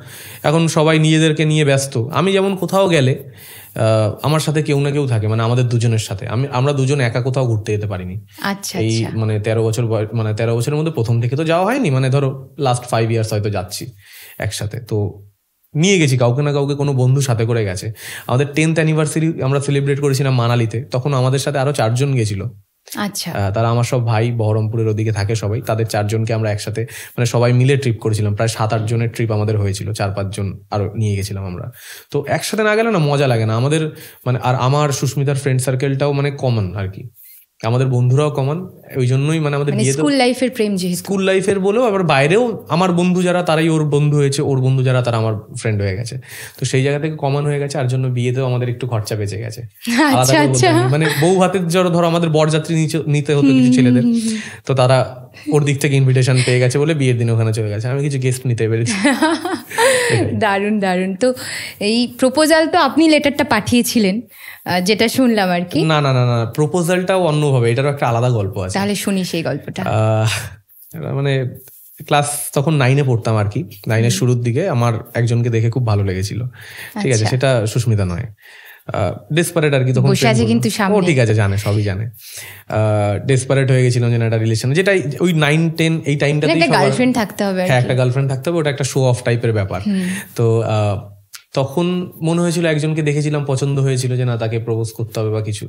এখন সবাই নিজেদেরকে নিয়ে ব্যস্ত। আমি যেমন কোথাও গেলে আমার সাথে কেউ না কেউ থাকে, মানে আমাদের দুজনের সাথে। আমরা দুজন একা কোথাও ঘুরতে যেতে পারিনি এই মানে 13 বছর মানে 13 বছরের মধ্যে প্রথম থেকে তো যাওয়া হয়নি, মানে ধরো লাস্ট 5 ইয়ার্স হয়তো যাচ্ছি একসাথে। তো নিয়ে গেছি কাউকে না কাউকে, কোনো বন্ধু সাথে করে গেছে। আমাদের 10th অ্যানিভার্সারি আমরা সেলিব্রেট করেছিলাম মানালিতে, তখন আমাদের সাথে আরো 4 জন গেছিল। আচ্ছা, তারা আমার সব ভাই, বহরমপুরের ওদিকে থাকে সবাই, তাদের 4 জনকে আমরা একসাথে মানে সবাই মিলে ট্রিপ করেছিলাম। প্রায় 7-8 জনের ট্রিপ আমাদের হয়েছিল, 4-5 জন আরো নিয়ে গেছিলাম আমরা। তো একসাথে না গেলে না মজা লাগে না আমাদের, মানে আর আমার সুস্মিতার ফ্রেন্ড সার্কেলটাও মানে কমন আর কি, আমাদের বন্ধুরাও কমন, ওই জন্যই মানে আমাদের বিয়ে স্কুল লাইফের প্রেম, যেহেতু স্কুল লাইফের বলেও আবার বাইরেও আমার বন্ধু যারা তারাই ওর বন্ধু হয়েছে, ওর বন্ধু যারা তারা আমার ফ্রেন্ড হয়ে গেছে। তো সেই জায়গা থেকে কমন হয়ে গেছে, আর জন্য বিয়েতেও আমাদের একটু খরচা বেঁচে গেছে। মানে বউ হাতের ধরো আমাদের বরযাত্রী নিতে হতো কিছু ছেলেদের, তো তারা ওর দিক থেকে ইনভিটেশন পেয়ে গেছে বলে বিয়ের দিন ওখানে চলে গেছে, আমি কিছু গেস্ট নিতে পেরেছি। দারুণ দারুণ। তো এই প্রপোজাল তো আপনি লেটারটা পাঠিয়েছিলেন যেটা শুনলাম আর কি। না না না না, প্রপোজালটাও অন্যভাবে, এটারও একটা আলাদা গল্প আছে। তাহলে শুনি সেই গল্পটা। মানে ক্লাস তখন 9-এ পড়তাম আর কি, 9-এর শুরুর দিকে আমার একজনকে দেখে খুব ভালো লেগেছিল, ঠিক আছে, সেটা সুস্মিতা নয়, ডেসপারেট আর কি তখন। ও ঠিক আছে, জানে, সবই জানে। ডেসপারেট হয়ে গেছিলাম যে একটা রিলেশন, যেটা ওই 9-10 এই টাইমটাতে একটা গার্লফ্রেন্ড থাকতে হবে। হ্যাঁ, একটা গার্লফ্রেন্ড থাকতে হবে, ওটা একটা শো অফ টাইপের ব্যাপার। তো তখন মনে হয়েছিল, একজনকে দেখেছিলাম, পছন্দ হয়েছিল যে না তাকে প্রপোজ করতে হবে বা কিছু।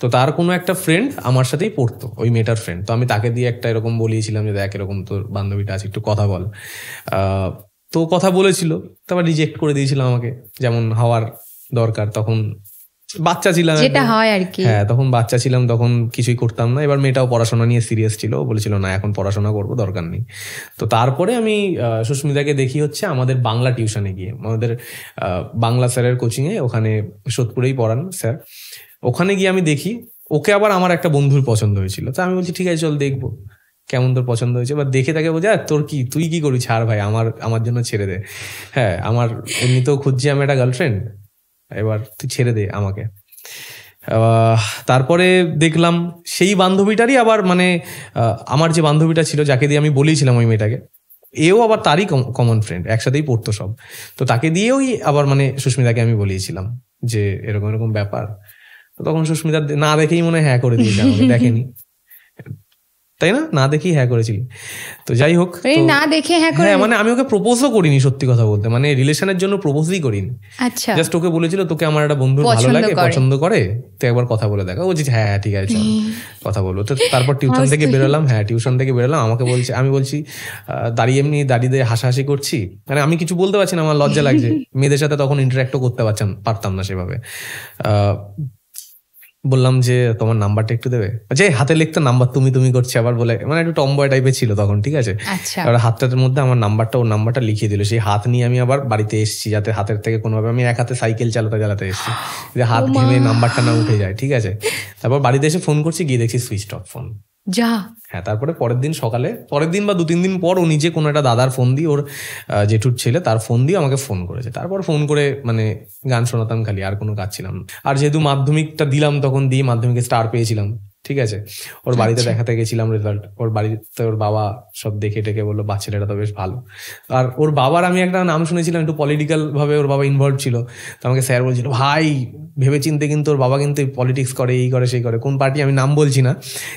তো তার কোনো একটা ফ্রেন্ড আমার সাথেই পড়তো, ওই মেয়েটার ফ্রেন্ড, তো আমি তাকে দিয়ে একটা এরকম বলিয়েছিলাম যে দেখ এরকম তোর বান্ধবীটা আছে, একটু কথা বল। তো কথা বলেছিল, তারপর রিজেক্ট করে দিয়েছিলাম আমাকে, যেমন হওয়ার দরকার। তখন বাচ্চা ছিলাম, যেটা হয় আর কি। হ্যাঁ, তখন বাচ্চা ছিলাম, তখন কিছুই করতাম না। এবার মেয়েটাও পড়াশোনা নিয়ে সিরিয়াস ছিল, বলেছিল না এখন পড়াশোনা করবো, দরকার নেই। তো তারপরে আমি সুস্মিতাকে দেখি হচ্ছে আমাদের বাংলা টিউশনে গিয়ে, আমাদের বাংলা স্যারের কোচিংয়ে, ওখানে সোদপুরেই পড়ান স্যার, ওখানে গিয়ে আমি দেখি ওকে আবার আমার একটা বন্ধুর পছন্দ হয়েছিল। তো আমি বলছি ঠিক আছে চল দেখবো কেমন তোর পছন্দ হয়েছে। এবার দেখে তাকে বলছে তোর কি, তুই কি করি, ছাড় ভাই, আমার জন্য ছেড়ে দে। হ্যাঁ, আমার এমনিতেও খুঁজছি আমি একটা গার্লফ্রেন্ড, এবার তুই ছেড়ে দে আমাকে। তারপরে দেখলাম সেই বান্ধবীটারই আবার মানে আমার যে বান্ধবীটা ছিল, যাকে দিয়ে আমি বলেছিলাম ওই মেয়েটাকে, এও আবার তারই কমন ফ্রেন্ড, একসাথেই পড়তো সব। তো তাকে দিয়েওই আবার মানে সুস্মিতাকে আমি বলিয়েছিলাম যে এরকম এরকম ব্যাপার। তখন সুস্মিতা না দেখেই মনে হয় হ্যাঁ করে দিয়েছে, আমাকে দেখেনি, তাই না? না দেখেই হ্যাঁ করেছিলি। তো যাই হোক, না দেখে হ্যাঁ, মানে আমি ওকে প্রপোজও করিনি, সত্যি কথা বলতে, মানে রিলেশনের জন্য প্রপোজই করিনি। আচ্ছা, জাস্ট ওকে বলেছিল তোকে আমার একটা বন্ধু ভালো লাগে, পছন্দ করে, তো একবার কথা বলে দেখা। বলছি হ্যাঁ হ্যাঁ ঠিক আছে কথা বলবো। তো তারপর টিউশন থেকে বেরোলাম, হ্যাঁ টিউশন থেকে বেরোলাম, আমাকে বলছে, আমি বলছি দাঁড়িয়ে দাঁড়িয়ে হাসাহাসি করছি, মানে আমি কিছু বলতে পারছি না, আমার লজ্জা লাগছে, মেয়েদের সাথে তখন ইন্টারাক্টও করতে পারতাম না সেভাবে। বললাম যে তোমার নাম্বারটা একটু দেবে, যে হাতে লিখতে নাম্বার তুমি তুমি করছে আবার বলে, মানে একটু টমবয় টাইপের ছিল তখন, ঠিক আছে। এবার হাতের মধ্যে আমার নাম্বারটা, ওর নাম্বারটা লিখিয়ে দিল। সেই হাত নিয়ে আমি আবার বাড়িতে এসেছি, যাতে হাতের থেকে কোনোভাবে, আমি এক হাতে সাইকেল চালাতে এসেছি, যে হাত ঘেমে নাম্বারটা না উঠে যায়, ঠিক আছে। তারপর বাড়িতে এসে ফোন করছি, গিয়ে দেখছি সুইচ অফ ফোন। হ্যাঁ, তারপরে পরের দিন বা 2-3 দিন পর ও নিজে কোনো একটা দাদার ফোন দিয়ে, ওর জেঠুর ছেলে, তার ফোন দিয়ে আমাকে ফোন করেছে। তারপর ফোন করে মানে গান শোনাতাম খালি, আর কোনো কাজ ছিলাম না। আর যেহেতু মাধ্যমিকটা দিলাম, তখন দিয়ে মাধ্যমিকে স্টার পেয়েছিলাম, ঠিক আছে। ওর বাড়িতে দেখাতে গেছিলাম রেজাল্ট, ওর বাড়িতে ওর বাবা সব দেখে টেকে বললো বাচ্চা ছেলেটা তো বেশ ভালো। আর ওর বাবার আমি একটা নাম শুনেছিলাম, একটু পলিটিক্যাল ভাবে ওর বাবা ইনভলভ ছিল। তো আমাকে স্যার বলছিল ভাই ভেবে চিনতে, কিন্তু ওর বাবা কিন্তু পলিটিক্স করে, এই করে সেই করে, কোন পার্টি আমি নাম বলছি না,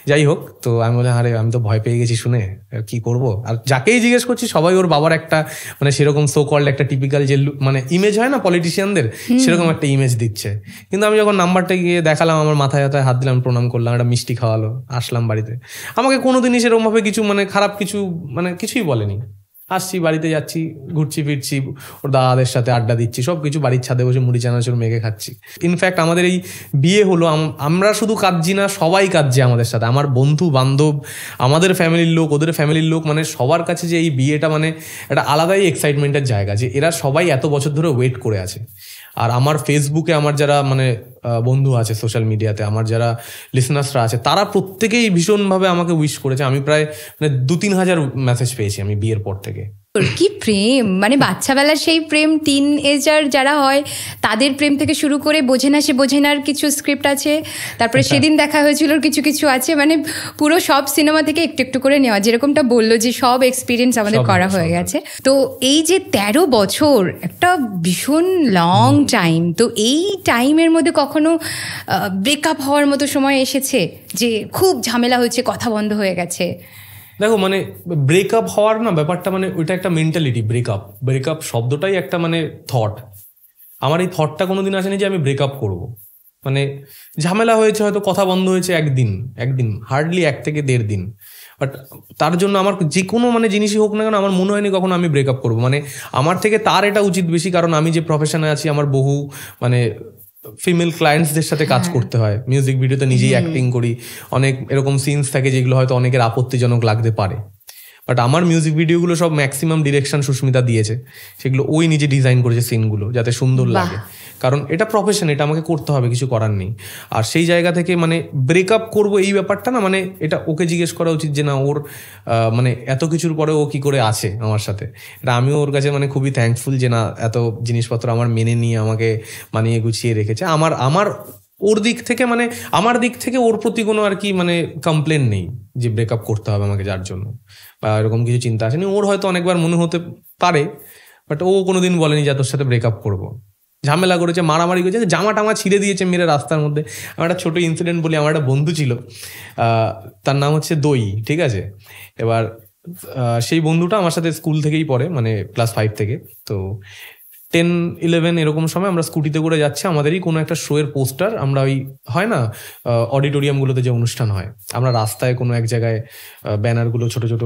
যাই হোক। তো আমি বললাম আরে আমি তো ভয় পেয়ে গেছি শুনে, কি করব। আর যাকেই জিজ্ঞেস করছি সবাই ওর বাবার একটা মানে সেরকম সো কল্ড একটা টিপিক্যাল যে মানে ইমেজ হয় না পলিটিশিয়ানদের, সেরকম একটা ইমেজ দিচ্ছে। কিন্তু আমি যখন নাম্বারটা গিয়ে দেখালাম, আমার মাথায় হাত দিলাম, প্রণাম করলাম, একটা মিষ্টি খাওয়ালো, আসলাম বাড়িতে। আমাকে কোনোদিনই সেরকম ভাবে কিছু মানে খারাপ কিছু মানে কিছুই বলেনি। আসছি, বাড়িতে যাচ্ছি, ঘুরছি ফিরছি, ওর দাদাদের সাথে আড্ডা দিচ্ছি, সবকিছু বাড়ির ছাদে বসে মুড়ি চানাচুর মেখে খাচ্ছি। ইনফ্যাক্ট আমাদের এই বিয়ে হলো, আমরা শুধু কাঁদছি না, সবাই কাঁদছে আমাদের সাথে, আমার বন্ধু বান্ধব, আমাদের ফ্যামিলির লোক, ওদের ফ্যামিলির লোক, মানে সবার কাছে যে এই বিয়েটা মানে একটা আলাদাই এক্সাইটমেন্টের জায়গা, যে এরা সবাই এত বছর ধরে ওয়েট করে আছে। আর আমার ফেসবুকে আমার যারা মানে বন্ধু আছে সোশ্যাল মিডিয়াতে, আমার যারা লিসনার্সরা আছে, তারা প্রত্যেকেই ভীষণভাবে আমাকে উইশ করেছে। আমি প্রায় মানে 2-3 হাজার মেসেজ পেয়েছি আমি বিয়ের পর থেকে। কি প্রেম, মানে বাচ্চাবেলার সেই প্রেম, টিন এজার যারা হয় তাদের প্রেম থেকে শুরু করে বোঝে না সে বোঝে নার কিছু স্ক্রিপ্ট আছে, তারপরে সেদিন দেখা হয়েছিল কিছু কিছু আছে, মানে পুরো সব সিনেমা থেকে একটু একটু করে নেওয়া, যেরকমটা বললো যে সব এক্সপিরিয়েন্স আমাদের করা হয়ে গেছে। তো এই যে 13 বছর একটা ভীষণ লং টাইম, তো এই টাইমের মধ্যে কখনো ব্রেকআপ হওয়ার মতো সময় এসেছে যে খুব ঝামেলা হয়েছে, কথা বন্ধ হয়ে গেছে? দেখো মানে ব্রেকআপ হওয়ার না ব্যাপারটা মানে ওইটা একটা মেন্টালিটি। ব্রেকআপ শব্দটাই একটা মানে থট। আমার এই থটটা কোনোদিন আসেনি যে আমি ব্রেকআপ করব। মানে ঝামেলা হয়েছে, হয়তো কথা বন্ধ হয়েছে একদিন হার্ডলি 1 থেকে 1.5 দিন, বাট তার জন্য আমার যে কোনো মানে জিনিসই হোক না কেন আমার মনে হয়নি কখনো আমি ব্রেকআপ করবো। মানে আমার থেকে তার এটা উচিত বেশি, কারণ আমি যে প্রফেশনে আছি আমার বহু মানে ফিমেল ক্লায়েন্টসদের সাথে কাজ করতে হয়। মিউজিক ভিডিওতে নিজেই অ্যাক্টিং করি, অনেক এরকম সিনস থাকে যেগুলো হয়তো অনেকের আপত্তিজনক লাগতে পারে, বাট আমার মিউজিক ভিডিওগুলো সব ম্যাক্সিমাম ডিরেকশন সুস্মিতা দিয়েছে, সেগুলো ওই নিজে ডিজাইন করেছে সিনগুলো যাতে সুন্দর লাগে, কারণ এটা প্রফেশন, এটা আমাকে করতে হবে, কিছু করার নেই। আর সেই জায়গা থেকে মানে ব্রেকআপ করবো এই ব্যাপারটা না, মানে এটা ওকে জিজ্ঞেস করা উচিত যে না ওর মানে এত কিছুর পরে ও কি করে আছে আমার সাথে। এটা আমিও ওর কাছে মানে খুবই থ্যাঙ্কফুল যে না এত জিনিসপত্র আমার মেনে নিয়ে আমাকে মানিয়ে গুছিয়ে রেখেছে। আমার ওর দিক থেকে মানে আমার দিক থেকে ওর প্রতি কোনো আর কি মানে কমপ্লেন নেই যে ব্রেকআপ করতে হবে আমাকে যার জন্য, বা এরকম কিছু চিন্তা আসেনি। ওর হয়তো অনেকবার মনে হতে পারে, বাট ও কোনোদিন বলেনি যে তোর সাথে ব্রেকআপ করবো। ঝামেলা করেছে, মারামারি করেছে, জামা টামা ছিঁড়ে দিয়েছে মেরে রাস্তার মধ্যে। আমার একটা ছোটো ইনসিডেন্ট বলি, আমার একটা বন্ধু ছিল, তার নাম হচ্ছে দই, ঠিক আছে। এবার সেই বন্ধুটা আমার সাথে স্কুল থেকেই পড়ে, মানে ক্লাস 5 থেকে। তো 10-11 এরকম সময় আমরা স্কুটিতে করে যাচ্ছি, আমাদেরই কোনো একটা শো এর পোস্টার, আমরা ওই হয় না অডিটোরিয়ামগুলোতে যে অনুষ্ঠান হয়, আমরা রাস্তায় কোনো এক জায়গায় ব্যানারগুলো ছোট ছোট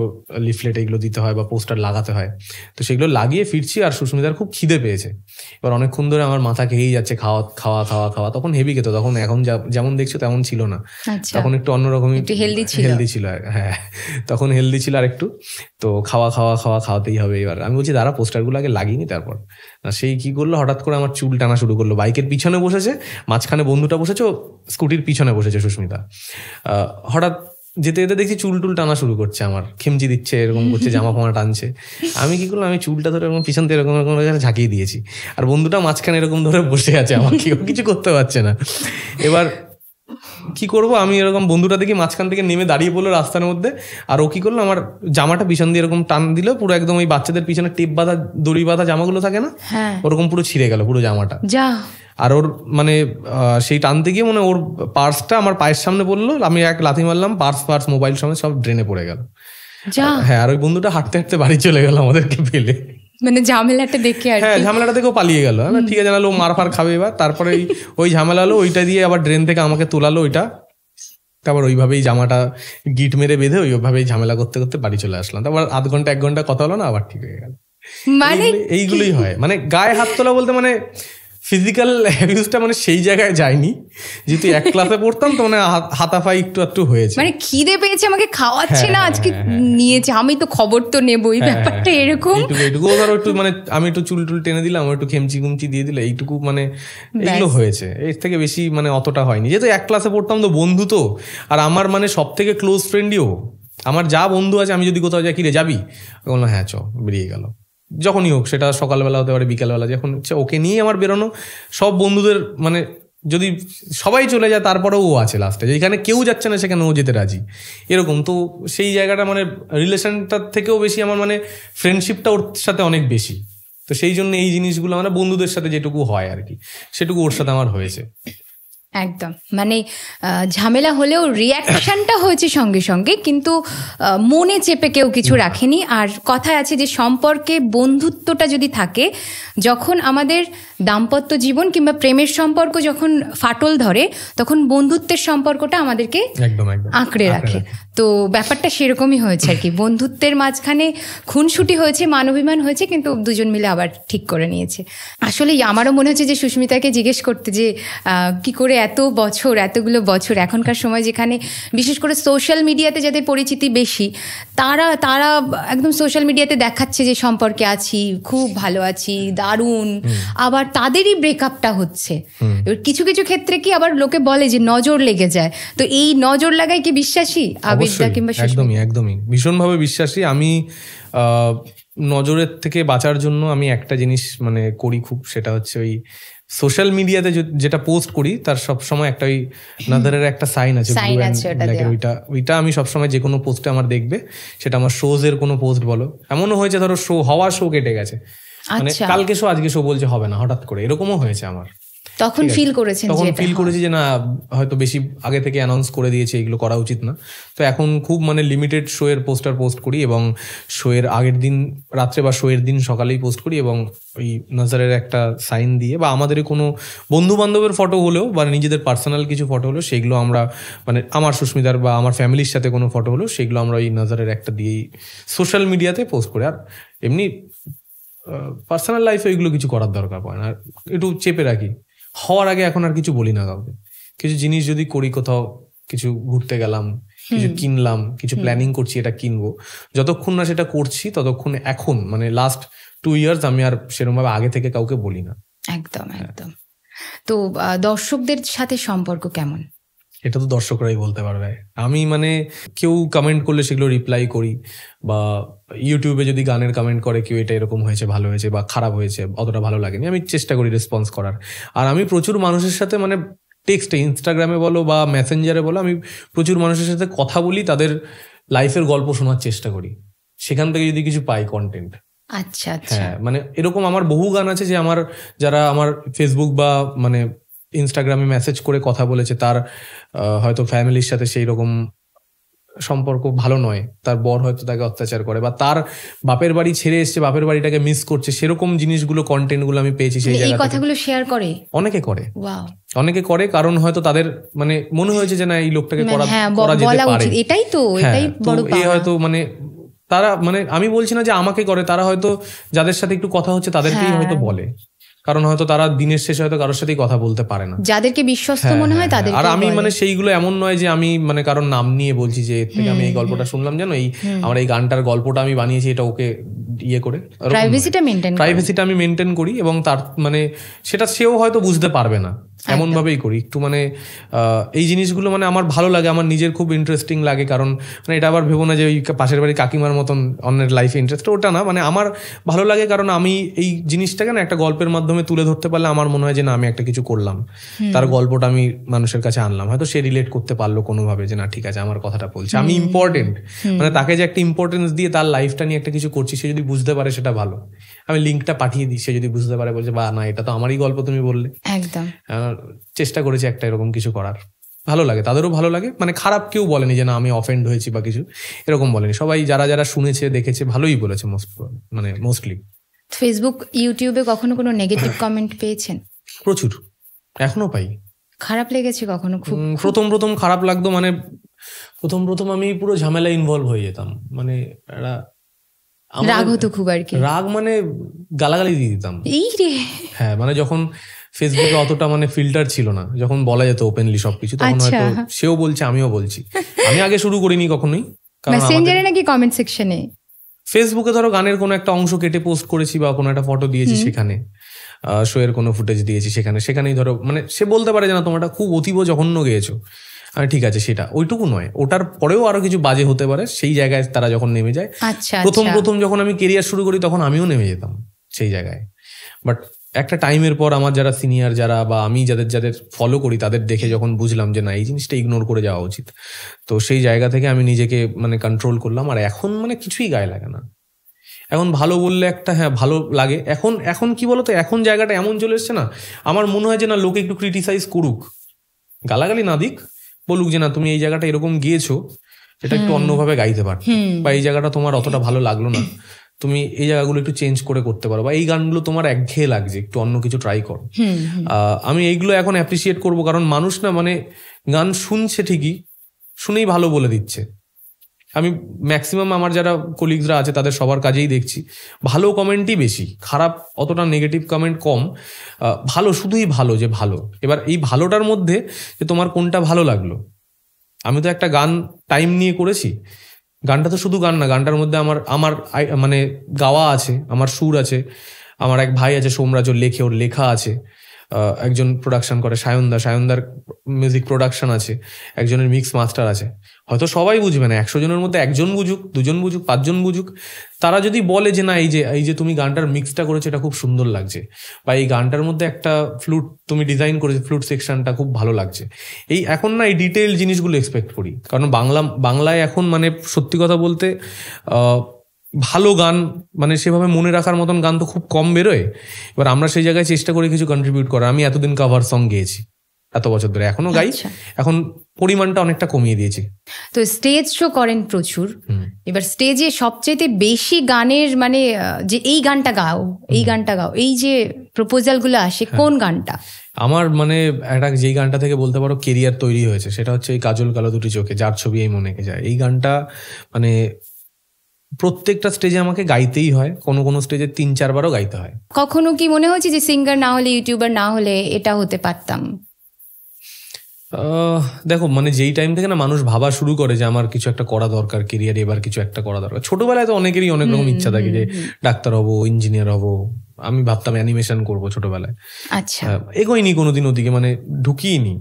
লিফলেট এগুলো দিতে হয় বা পোস্টার লাগাতে হয়, তো সেগুলো লাগিয়ে ফিরছি আর সুস্মিতার খুব খিদে পেয়েছে। এবার অনেকক্ষণ ধরে আমার মাথা খেয়েই যাচ্ছে খাওয়া খাওয়া খাওয়া খাওয়া। তখন হেভি খেত, তখন এখন যেমন দেখছো তেমন ছিল না, তখন একটু অন্যরকমই হেলদি ছিল। হ্যাঁ, তখন হেলদি ছিল আর একটু। তো খাওয়াতেই হবে। এবার আমি বলছি দাঁড়া পোস্টারগুলো আগে লাগিয়ে নি তারপর। সেই কি করলো, হঠাৎ করে আমার চুল টানা শুরু করলো। বাইকের পিছনে বসেছে, মাঝখানে বন্ধুটা বসেছে, স্কুটির পিছনে বসেছে সুস্মিতা। হঠাৎ যেতে যেতে দেখছি চুল টুল টানা শুরু করছে, আমার খেমচি দিচ্ছে, এরকম করছে, জামা ফামা টানছে। আমি কি করলাম, আমি চুলটা ধরে এরকম পিছন থেকে এরকম এরকম ঝাঁকিয়ে দিয়েছি, আর বন্ধুটা মাঝখানে এরকম ধরে বসে আছে, আমার কেউ কিছু করতে পারছে না। এবার কি করবো, আমি এরকম বন্ধুটা দেখি মাঝখান থেকে নেমে দাঁড়িয়ে পড়লো রাস্তার মধ্যে, আর ও কি করলো, আমার জামাটা পিছন দিয়ে এরকম টান দিল, পুরো একদম ওই বাচ্চাদের পিছনে টেপ বাঁধা দড়ি বাঁধা জামাগুলো থাকে না, ওরকম পুরো ছিঁড়ে গেল পুরো জামাটা। আর ওর মানে সেই টানতে গিয়ে মানে ওর পার্সটা আমার পায়ের সামনে পড়লো, আমি এক লাথি মারলাম, পার্স মোবাইল সমেত সব ড্রেনে পড়ে গেল। হ্যাঁ, আর ওই বন্ধুটা হাঁটতে হাঁটতে বাড়ি চলে গেল আমাদেরকে ফেলে, মানে ঝামেলাটা দেখে। হ্যাঁ, ঝামেলাটা দেখেও পালিয়ে গেল। ঠিক আছে, জানালো মার ফার খাবে এবার। তারপরে ওই ঝামেলা হলো, ওইটা দিয়ে আবার ড্রেন থেকে আমাকে তোলালো ওইটা, তারপর ওইভাবেই জামাটা গিট মেরে বেঁধে ওইভাবেই ঝামেলা করতে করতে বাড়ি চলে আসলাম। তারপর 1 ঘন্টা কথা হলো না, আবার ঠিক হয়ে গেল। মানে এইগুলোই হয়, মানে গায়ে হাত তোলা বলতে মানে ফিজিক্যাল অ্যাবিউজটা মানে সেই জায়গায় যায়নি, যেহেতু 1 ক্লাসে পড়তাম, তো মানে হাতাফাই একটু হয়েছে। মানে খিদে পেয়েছে, আমাকে খাওয়াচ্ছে না, আজকে নিয়েছে, আমি তো খবর তো নেবই, ব্যাপারটা এরকম। এইটুকু ধরো একটু মানে আমি একটু চুল টুল টেনে দিলাম, একটু খেমচি গুমচি দিয়ে দিলে, এইটুকু মানে এগুলো হয়েছে। এর থেকে বেশি মানে অতটা হয়নি, যেহেতু 1 ক্লাসে পড়তাম তো বন্ধু তো। আর আমার মানে সব থেকে ক্লোজ ফ্রেন্ডইও, আমার যা বন্ধু আছে, আমি যদি কোথাও যাই, কিরে যাবি, বললাম হ্যাঁ চ, বেরিয়ে গেল। যখনই হোক, সেটা সকালবেলা হতে পারে, বিকালবেলা, যখন ওকে নিয়ে আমার বেরোনো। সব বন্ধুদের মানে যদি সবাই চলে যায় তারপরেও ও আছে লাস্টে, যেখানে কেউ যাচ্ছে না সেখানে ও যেতে রাজি, এরকম। তো সেই জায়গাটা মানে রিলেশনটার থেকেও বেশি আমার মানে ফ্রেন্ডশিপটা ওর সাথে অনেক বেশি। তো সেই জন্য এই জিনিসগুলো মানে বন্ধুদের সাথে যেটুকু হয় আর কি, সেটুকু ওর সাথে আমার হয়েছে। একদম, মানে ঝামেলা হলেও রিয়াকশনটা হয়েছে সঙ্গে সঙ্গে, কিন্তু মনে চেপে কেউ কিছু রাখেনি। আর কথায় আছে যে সম্পর্কে বন্ধুত্বটা যদি থাকে, যখন আমাদের দাম্পত্য জীবন কিংবা প্রেমের সম্পর্ক যখন ফাটল ধরে, তখন বন্ধুত্বের সম্পর্কটা আমাদেরকে আঁকড়ে রাখে। তো ব্যাপারটা সেরকমই হয়েছে আর কি, বন্ধুত্বের মাঝখানে খুনসুটি হয়েছে, মানবিমান হয়েছে, কিন্তু দুজন মিলে আবার ঠিক করে নিয়েছে। আসলে আমারও মনে হচ্ছে যে সুস্মিতাকে জিজ্ঞেস করতে যে কি করে এতগুলো বছর এখনকার সময় যেখানে বিশেষ করে সোশ্যাল মিডিয়াতে যাদের পরিচিতি বেশি, তারা একদম সোশ্যাল মিডিয়াতে দেখাচ্ছে যে সম্পর্কে আছি, খুব ভালো আছি, দারুণ, আবার তাদেরই ব্রেকআপটা হচ্ছে। কিছু কিছু ক্ষেত্রে কি আবার লোকে বলে যে নজর লেগে যায়, তো এই নজর লাগায় কি বিশ্বাসী আবিরদা কিংবা একদমই একদমই ভীষণভাবে বিশ্বাসী আমি। নজরের থেকে বাঁচার জন্য আমি একটা জিনিস মানে করি খুব, সেটা হচ্ছে ওই সোশ্যাল মিডিয়াতে যেটা পোস্ট করি তার সবসময় একটা ওই নাদারের একটা সাইন আছে, ওইটা আমি সবসময় যে কোনো পোস্টে আমার দেখবে, সেটা আমার শোজ এর কোনো পোস্ট বলো, এমনও হয়েছে ধরো শো কেটে গেছে, মানে কালকে শো আজকে শো বলছে হবে না, হঠাৎ করে এরকমও হয়েছে আমার। তখন ফিল করেছি যে না হয়তো বেশি আগে থেকে অ্যানাউন্স করে দিয়েছে, এগুলো করা উচিত না। তো এখন খুব মানে লিমিটেড শো এর পোস্টার পোস্ট করি, এবং শো এর আগের দিন রাত্রে বা শো এর দিন সকালেই পোস্ট করি, এবং ওই নজরের একটা সাইন দিয়ে বা আমাদের কোনো বন্ধু বান্ধবের ফটো হলেও বা নিজেদের পার্সোনাল কিছু ফটো হলেও সেগুলো আমরা মানে আমার সুস্মিতার বা আমার ফ্যামিলির সাথে কোনো ফটো হলেও সেগুলো আমরা ওই নজরের একটা দিয়েই সোশ্যাল মিডিয়াতে পোস্ট করি। আর এমনি পার্সোনাল লাইফে এগুলো কিছু করার দরকার পড়ে না, একটু চেপে রাখি। হওয়ার আগে এখন আর কিছু বলি না কাউকে। কিছু জিনিস যদি করি, কোথাও কিছু ঘুরতে গেলাম, কিছু কিনলাম, কিছু প্ল্যানিং করছি এটা কিনবো, যতক্ষণ না সেটা করছি ততক্ষণ এখন মানে লাস্ট 2 years আমি আর সেরকম ভাবে আগে থেকে কাউকে বলি না। একদম একদম। তো দর্শকদের সাথে সম্পর্ক কেমন? এটা তো দর্শকরাই বলতে পারবে। আমি মানে কেউ কমেন্ট করলে সেগুলো রিপ্লাই করি, বা ইউটিউবে যদি গানের কমেন্ট করে কেউ এটা এরকম হয়েছে, ভালো হয়েছে বা খারাপ হয়েছে, অতটা ভালো লাগেনি, আমি চেষ্টা করি রেসপন্স করার। আর আমি প্রচুর মানুষের সাথে মানে টেক্সটে, ইনস্টাগ্রামে বলো বা মেসেঞ্জারে বলো, আমি প্রচুর মানুষের সাথে কথা বলি, তাদের লাইফের গল্প শোনার চেষ্টা করি, সেখান থেকে যদি কিছু পাই কন্টেন্ট। আচ্ছা আচ্ছা। হ্যাঁ, মানে এরকম আমার বহু গান আছে যে যারা আমার ফেসবুক বা মানে ইনস্টাগ্রামে মেসেজ করে কথা বলেছে, তার হয়তো ফ্যামিলির সাথে সেই রকম সম্পর্ক ভালো নয়, তার বর হয়তো তাকে অত্যাচার করে, বা তার বাপের বাড়ি ছেড়ে এসছে, বাপের বাড়িটাকে মিস করছে, সেরকম জিনিসগুলো কন্টেন্ট গুলো আমি পেয়েছি সেই জায়গা থেকে। কথাগুলো শেয়ার করে অনেকে করে, কারণ হয়তো তাদের মানে মনে হয়েছে যে না এই লোকটাকে করা যেতে পারে, এটাই তো বড় পাওয়া। হয়তো মানে তারা মানে আমি বলছি না যে আমাকে করে, তারা হয়তো যাদের সাথে একটু কথা হচ্ছে তাদেরকেই হয়তো বলে, কারণ হয়তো তারা দিনের শেষে হয়তো কারোর সাথেই কথা বলতে পারে না, যাদেরকে বিশ্বস্ত মনে হয় তাদের। আর আমি মানে সেইগুলো এমন নয় যে আমি মানে কারোর নাম নিয়ে বলছি যে এর থেকে আমি এই গল্পটা শুনলাম, জানো এই আমার এই গানটার গল্পটা আমি বানিয়েছি, এটা ওকে ইয়ে করে প্রাইভেসিটা আমি মেনটেন করি, এবং তার মানে সেটা সেও হয়তো বুঝতে পারবে না, এমন ভাবেই করি একটু। মানে এই জিনিসগুলো মানে আমার ভালো লাগে, আমার নিজের খুব ইন্টারেস্টিং লাগে, কারণ মানে এটা আবার ভেবো না যে ওই পাশের বাড়ি কাকিমার মতন অন্যের লাইফে ইন্টারেস্ট, ওটা না, মানে আমার ভালো লাগে, কারণ আমি এই জিনিসটাকে না একটা গল্পের মাধ্যমে তুলে ধরতে পারলে আমার মনে হয় যে না আমি একটা কিছু করলাম, তার গল্পটা আমি মানুষের কাছে আনলাম, হয়তো সে রিলেট করতে পারলো কোনোভাবে যে না ঠিক আছে আমার কথাটা বলছে, আমি ইম্পর্টেন্ট, মানে তাকে যে একটা ইম্পর্টেন্স দিয়ে তার লাইফটা নিয়ে একটা কিছু করছি, সে যদি বুঝতে পারে সেটা ভালো, আমি লিঙ্কটা পাঠিয়ে দিই, সে যদি বুঝতে পারে বলছে বা না এটা তো আমারই গল্প তুমি বললে, একদম চেষ্টা করেছি একটা এরকম কিছু করার, ভালো লাগে, তাদেরও ভালো লাগে, মানে খারাপ কেউ বলেনি যে না আমি অফেন্ড হয়েছি বা কিছু এরকম বলেনি, সবাই যারা শুনেছে দেখেছে ভালোই বলেছে, মানে মোস্টলি। ফেসবুক ইউটিউবে কখনো কোনো নেগেটিভ কমেন্ট পেয়েছেন? প্রচুর, এখনো পাই। খারাপ লেগেছে কখনো? খুব প্রথম খারাপ লাগতো, মানে প্রথম আমি পুরো ঝামেলা ইনভলভ হয়ে যেতাম, মানে রাগ হতো খুব, আর কি রাগ মানে গালাগালি দিয়ে দিতাম। হ্যাঁ, মানে যখন ফেসবুকে অতটা মানে ফিল্টার ছিল না, যখন বলা যেত ওপেনলি সবকিছু, তখন হয়তো সেও বলছে আমিও বলছি, আমি আগে শুরু করিনি কখনোই, মেসেঞ্জারে নাকি কমেন্ট সেকশনে। ফেসবুকে ধরো গানের কোনো একটা অংশ কেটে পোস্ট করেছি বা কোনো একটা ফটো দিয়েছি, সেখানে শো এর কোনো ফুটেজ দিয়েছি, সেখানেই ধরো মানে সে বলতে পারে যে না তোমরা খুব অতীব জঘন্য গেয়েছো, ঠিক আছে সেটা ওইটুকু নয়, ওটার পরেও আরো কিছু বাজে হতে পারে, সেই জায়গায় তারা যখন নেমে যায়। প্রথম যখন আমি কেরিয়ার শুরু করি তখন আমিও নেমে যেতাম সেই জায়গায়, বাট একটা টাইমের পর আমার যারা সিনিয়র যারা বা আমি যাদের ফলো করি তাদের দেখে যখন বুঝলাম যে না এই জিনিসটা ইগনোর করে যাওয়া উচিত, তো সেই জায়গা থেকে আমি নিজেকে মানে কন্ট্রোল করলাম, আর এখন মানে কিছুই গায়ে লাগে না, এখন ভালো বললে একটা ভালো লাগে, এখন কি বলতো এখন জায়গাটা এমন চলে এসছে না, আমার মনে হয় যে না লোকে একটু ক্রিটিসাইজ করুক, গালাগালি না দিক, বলুক যে না তুমি এই জায়গাটা এরকম গিয়েছো, এটা একটু অন্যভাবে গাইতে পারো, বা এই জায়গাটা তোমার অতটা ভালো লাগলো না, তুমি এই জায়গাগুলো একটু চেঞ্জ করতে পারো, বা এই গানগুলো তোমার একঘেয়ে লাগছে, একটু অন্য কিছু ট্রাই করো। আমি এইগুলো এখন অ্যাপ্রিসিয়েট করবো, কারণ মানুষ না মানে গান শুনছে ঠিকই, শুনেই ভালো বলে দিচ্ছে, আমি ম্যাক্সিমাম আমার যারা কলিগসরা আছে তাদের সবার কাজেই দেখছি ভালো কমেন্টই বেশি, খারাপ অতটা নেগেটিভ কমেন্ট কম। ভালো, শুধুই ভালো, যে ভালো। এবার এই ভালোটার মধ্যে যে তোমার কোনটা ভালো লাগলো, আমি তো একটা গান টাইম নিয়ে করেছি, গানটা তো শুধু গান না, গানটার মধ্যে আমার মানে গাওয়া আছে, আমার সুর আছে, আমার এক ভাই আছে সোমরাজ, ওর লেখে, ওর লেখা আছে, একজন প্রোডাকশন করে সায়নদার মিউজিক প্রোডাকশন আছে, একজনের মিক্স মাস্টার আছে। হয়তো সবাই বুঝবে না, 100 জনের মধ্যে 1 জন বুঝুক, 2 জন বুঝুক, 5 জন বুঝুক, তারা যদি বলে যে না এই যে তুমি গানটার মিক্সটা করেছো এটা খুব সুন্দর লাগছে, বা এই গানটার মধ্যে একটা ফ্লুট তুমি ডিজাইন করেছো, ফ্লুট সেকশনটা খুব ভালো লাগছে, এই এখন না এই ডিটেইল জিনিসগুলো এক্সপেক্ট করি। কারণ বাংলায় এখন মানে সত্যি কথা বলতে ভালো গান মানে সেভাবে মনে রাখার মতন গান তো খুব কম বেরোয়। এবার আমরা সেই জায়গায় চেষ্টা করি কিছু কন্ট্রিবিউট করার। আমি এতদিন কভার সং গেয়েছি, এত বছর ধরে এখনো গাই, এখন পরিমাণটা অনেকটা কমিয়ে দিয়েছি। তো স্টেজ শো করেন প্রচুর, এবার স্টেজে সবচেয়ে বেশি গানের মানে যে এই গানটা গাও, এই গানটা গাও, এই যে প্রপোজাল গুলো আসে, কোন গানটা? আমার মানে একটা যেই গানটা থেকে বলতে পারো কেরিয়ার তৈরি হয়েছে সেটা হচ্ছে এই কাজল কালো দুটি চোখে, যার ছবি এই মনে কে যায়। এই গানটা মানে প্রত্যেকটা স্টেজে আমাকে গাইতেই হয়, কোনো স্টেজে 3-4 বারও গাইতে হয়। কখনো কি মনে হচ্ছে যে সিঙ্গার না হলে, ইউটিউবার না হলে এটা হতে পারতাম? দেখো মানে যেই টাইম থেকে না মানুষ ভাবা শুরু করে যে আমার কিছু একটা করা দরকার, কেরিয়ারে এবার কিছু একটা করা দরকার। ছোটবেলায় তো অনেকেরই অনেক রকম ইচ্ছা থাকে যে ডাক্তার হবো, ইঞ্জিনিয়ার হবো। আমি ভাবতাম অ্যানিমেশন করবো ছোটবেলায়, আচ্ছা, এগোইনি কোনোদিন ওদিকে, মানে ঢুকিয়েনি।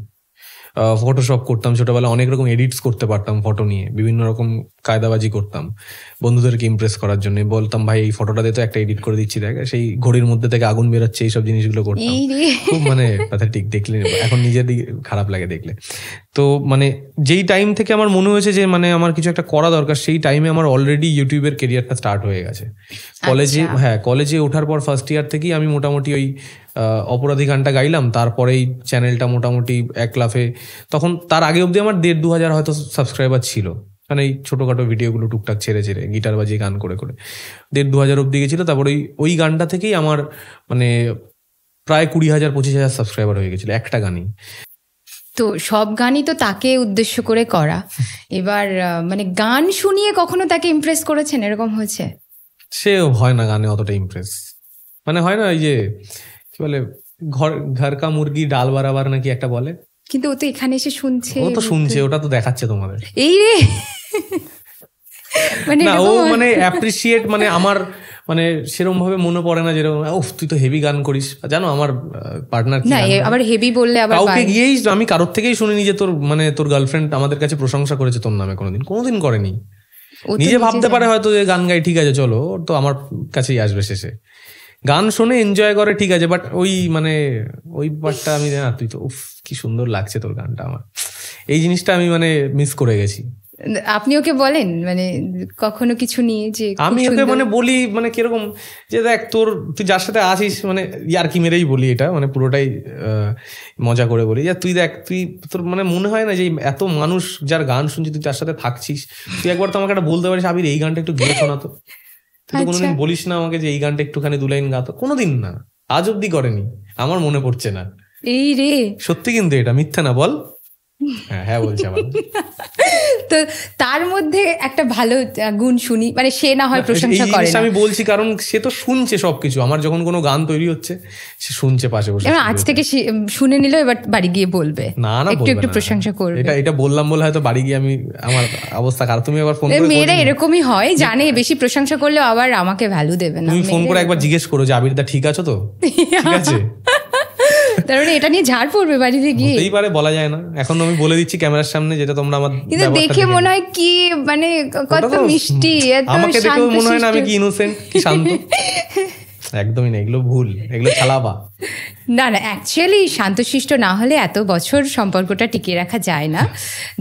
ফটোশপ করতাম ছোটবেলায়, অনেক রকম এডিটস করতে পারতাম ফটো নিয়ে, বিভিন্ন রকম কায়দাবাজি করতাম বন্ধুদেরকে ইমপ্রেস করার জন্য। বলতাম ভাই এই ফটোটা দিয়ে তো একটা এডিট করে দিচ্ছি, দেখ সেই ঘড়ির মধ্যে থেকে আগুন বেরোচ্ছে, এইসব জিনিসগুলো করতাম। খুব মানে প্যাথেটিক, দেখলে এখন নিজের দিকে খারাপ লাগে দেখলে। তো মানে যেই টাইম থেকে আমার মনে হয়েছে যে মানে আমার কিছু একটা করা দরকার, সেই টাইমে আমার অলরেডি ইউটিউবের কেরিয়ারটা স্টার্ট হয়ে গেছে। কলেজে ওঠার পর ফার্স্ট ইয়ার থেকেই আমি মোটামুটি ওই অপরাধী গানটা গাইলাম, তারপরেই চ্যানেলটা মোটামুটি 1 লাফে, তখন তার আগে অবধি আমার 1,5-2 হাজার হয়তো সাবস্ক্রাইবার ছিল, মানে এই ছোটখাটো ভিডিওগুলো টুকটাক ছেড়ে গিটার বাজিয়ে গান করে 1,5-2 হাজার অবধি গেছিল। তারপরে ওই গানটা থেকেই আমার মানে প্রায় 20,000-25,000 সাবস্ক্রাইবার হয়ে গেছিল একটা গানই। তো সব গানই তো তাকে উদ্দেশ্য করে করা, এবার মানে গান শুনিয়ে কখনো তাকে ইমপ্রেস করেছেন, এরকম হয়েছে? সে হয় না গানে অতটা ইমপ্রেস, মানে হয় না ওই যে কি বলে ঘর কা মুরগি ডাল বারাবার নাকি একটা বলে, কিন্তু ও তো এখানে এসে শুনছে, ও তো শুনছে, ওটা তো দেখাচ্ছে তোমাদের। এই রে মানে না ও মানে অ্যাপ্রিসিয়েট, মানে আমার মানে সেরকম ভাবে মনে পড়ে না যেরকম উফ তুই তো হেভি গান করিস। জানো আমার পার্টনার না, আবার হেভি বললে আবার কাউকে গিয়েই আমি কারোর থেকেই শুনিনি যে তোর মানে তোর গার্লফ্রেন্ড আমাদের কাছে প্রশংসা করেছে তোর নামে, কোনোদিন করেনি। নিজে ভাবতে পারে হয়তো যে গান গাই, ঠিক আছে চলো, তো আমার কাছেই আসবে শেষে। গান শোনে এনজয় করে, ঠিক আছে, বাট ওই মানে ওই পার্টটা আমি না, তুই তো উফ কি সুন্দর লাগছে তোর গানটা, আমার এই জিনিসটা আমি মানে মিস করে গেছি। আপনি ওকে বলেন মানে কখনো কিছু নিয়ে যে? আমি ওকে মানে বলি মানে কিরকম যে দেখ তুই যার সাথে আসিস, মানে ইয়ার্কি মেরেই বলি এটা, মানে পুরোটাই মজা করে বলি যে তুই দেখ তোর মানে মনে হয় না যে এত মানুষ যার গান শুনছি তুই তার সাথে থাকছিস, তুই একবার তো আমাকে একটা বলতে পারিস আবির এই গানটা একটু গেয়ে শোনাতো। তুই তো কোনোদিন বলিস না আমাকে যে এই গানটা একটুখানি 2 লাইন গাতো, কোনোদিন না, আজ অব্দি করেনি, আমার মনে পড়ছে না। এই রে সত্যি, কিন্তু এটা মিথ্যা না, বল? হ্যাঁ বলছি আবার। তো তার মধ্যে একটা ভালো গুণ শুনি, মানে সে না হয় প্রশংসা করে না, আমি বলছি কারণ সে তো শুনছে সবকিছু, আমার যখন কোনো গান তৈরি হচ্ছে সে শুনছে পাশে বসে। আজ থেকে শুনে নিল, এবার বাড়ি গিয়ে বলবে না একটু প্রশংসা করবে। এটা বললাম বলে হয়তো বাড়ি গিয়ে আমি আমার অবস্থা খারাপ। তুমি একবার ফোন করে, মেয়েরা এরকমই হয়, জানে বেশি প্রশংসা করলে আবার আমাকে ভ্যালু দেবে না। তুমি ফোন করে একবার জিজ্ঞেস করো যে আবিরদা ঠিক আছো তো, ঠিক আছে? তার মানে এটা নিয়ে ঝাড় পড়বে বাড়িতে গিয়ে? হতেই পারে, বলা যায় না। এখন আমি বলে দিচ্ছি ক্যামেরার সামনে, যেটা তোমরা আমার কিন্তু দেখে মনে হয় কি মানে কত মিষ্টি, আমাকে দেখে মনে হয় না আমি কি ইনোসেন্ট, কি শান্ত। একদমই না, এগুলো ভুল, এগুলো ছালাবা। না অ্যাকচুয়ালি শান্তশিষ্ট না হলে এত বছর সম্পর্কটা টিকিয়ে রাখা যায় না।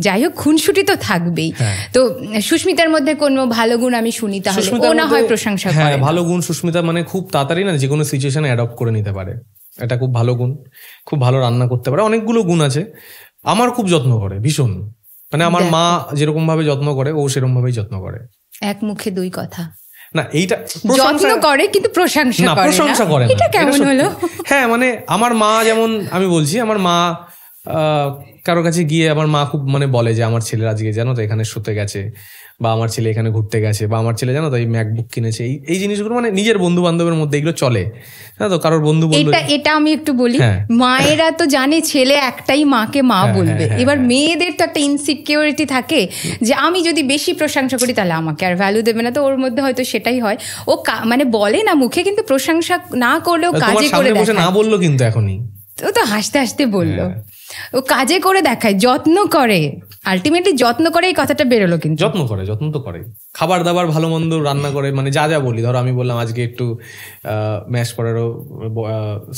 যাই হোক, খুনসুটি তো থাকবেই। তো সুস্মিতার মধ্যে কোনো ভালো গুণ আমি শুনি, তাহলে ও না হয় প্রশংসা করে। হ্যাঁ, ভালো গুণ সুস্মিতা মানে খুব তাড়াতাড়ি না যে কোনো সিচুয়েশনে অ্যাডপ্ট করে নিতে পারে, এটা খুব ভালো গুণ। খুব ভালো রান্না করতে পারে, অনেকগুলো গুণ আছে। আমার খুব যত্ন করে ভীষণ, মানে আমার মা যেরকম ভাবে যত্ন করে ও সেরকম ভাবেই যত্ন করে। এক মুখে দুই কথা না, এইটা যত্ন করে কিন্তু প্রশংসা করে না, এটা কেমন হলো? হ্যাঁ, মানে আমার মা যেমন, আমি বলছি আমার মা কারোর কাছে গিয়ে আমার মা খুব মানে বলে যে আমার ছেলের আজকে জানো তো এখানে শুতে গেছে, বা আমার ছেলে এখানে ঘুরতে গেছে, বা আমার ছেলে জানো তো এই ম্যাকবুক কিনেছে, এই জিনিসগুলো মানে নিজের বন্ধু বান্ধবের মধ্যে এগুলো চলে, জানো তো কারোর বন্ধু বললো। এটা আমি একটু বলি, মায়েরা তো জানে ছেলে একটাই মাকে মা বলবে, এবার মেয়েদের তো একটা ইনসিকিউরিটি থাকে যে আমি যদি বেশি প্রশংসা করি তাহলে আমাকে আর ভ্যালু দেবে না, তো ওর মধ্যে হয়তো সেটাই হয়, ও মানে বলে না মুখে, কিন্তু প্রশংসা না করলেও কাজে করে দেখায়। না বললো কিন্তু এখনই ও তো হাসতে হাসতে বললো, ও কাজে করে দেখায়, যত্ন করে, আলটিমেটলি যত্ন করে, এই কথাটা বেরোলো। কিন্তু যত্ন তো করে, খাবার দাবার ভালো মন্দ রান্না করে, মানে যা যা বলি, ধরো আমি বললাম আজকে একটু ম্যাশ পটেটো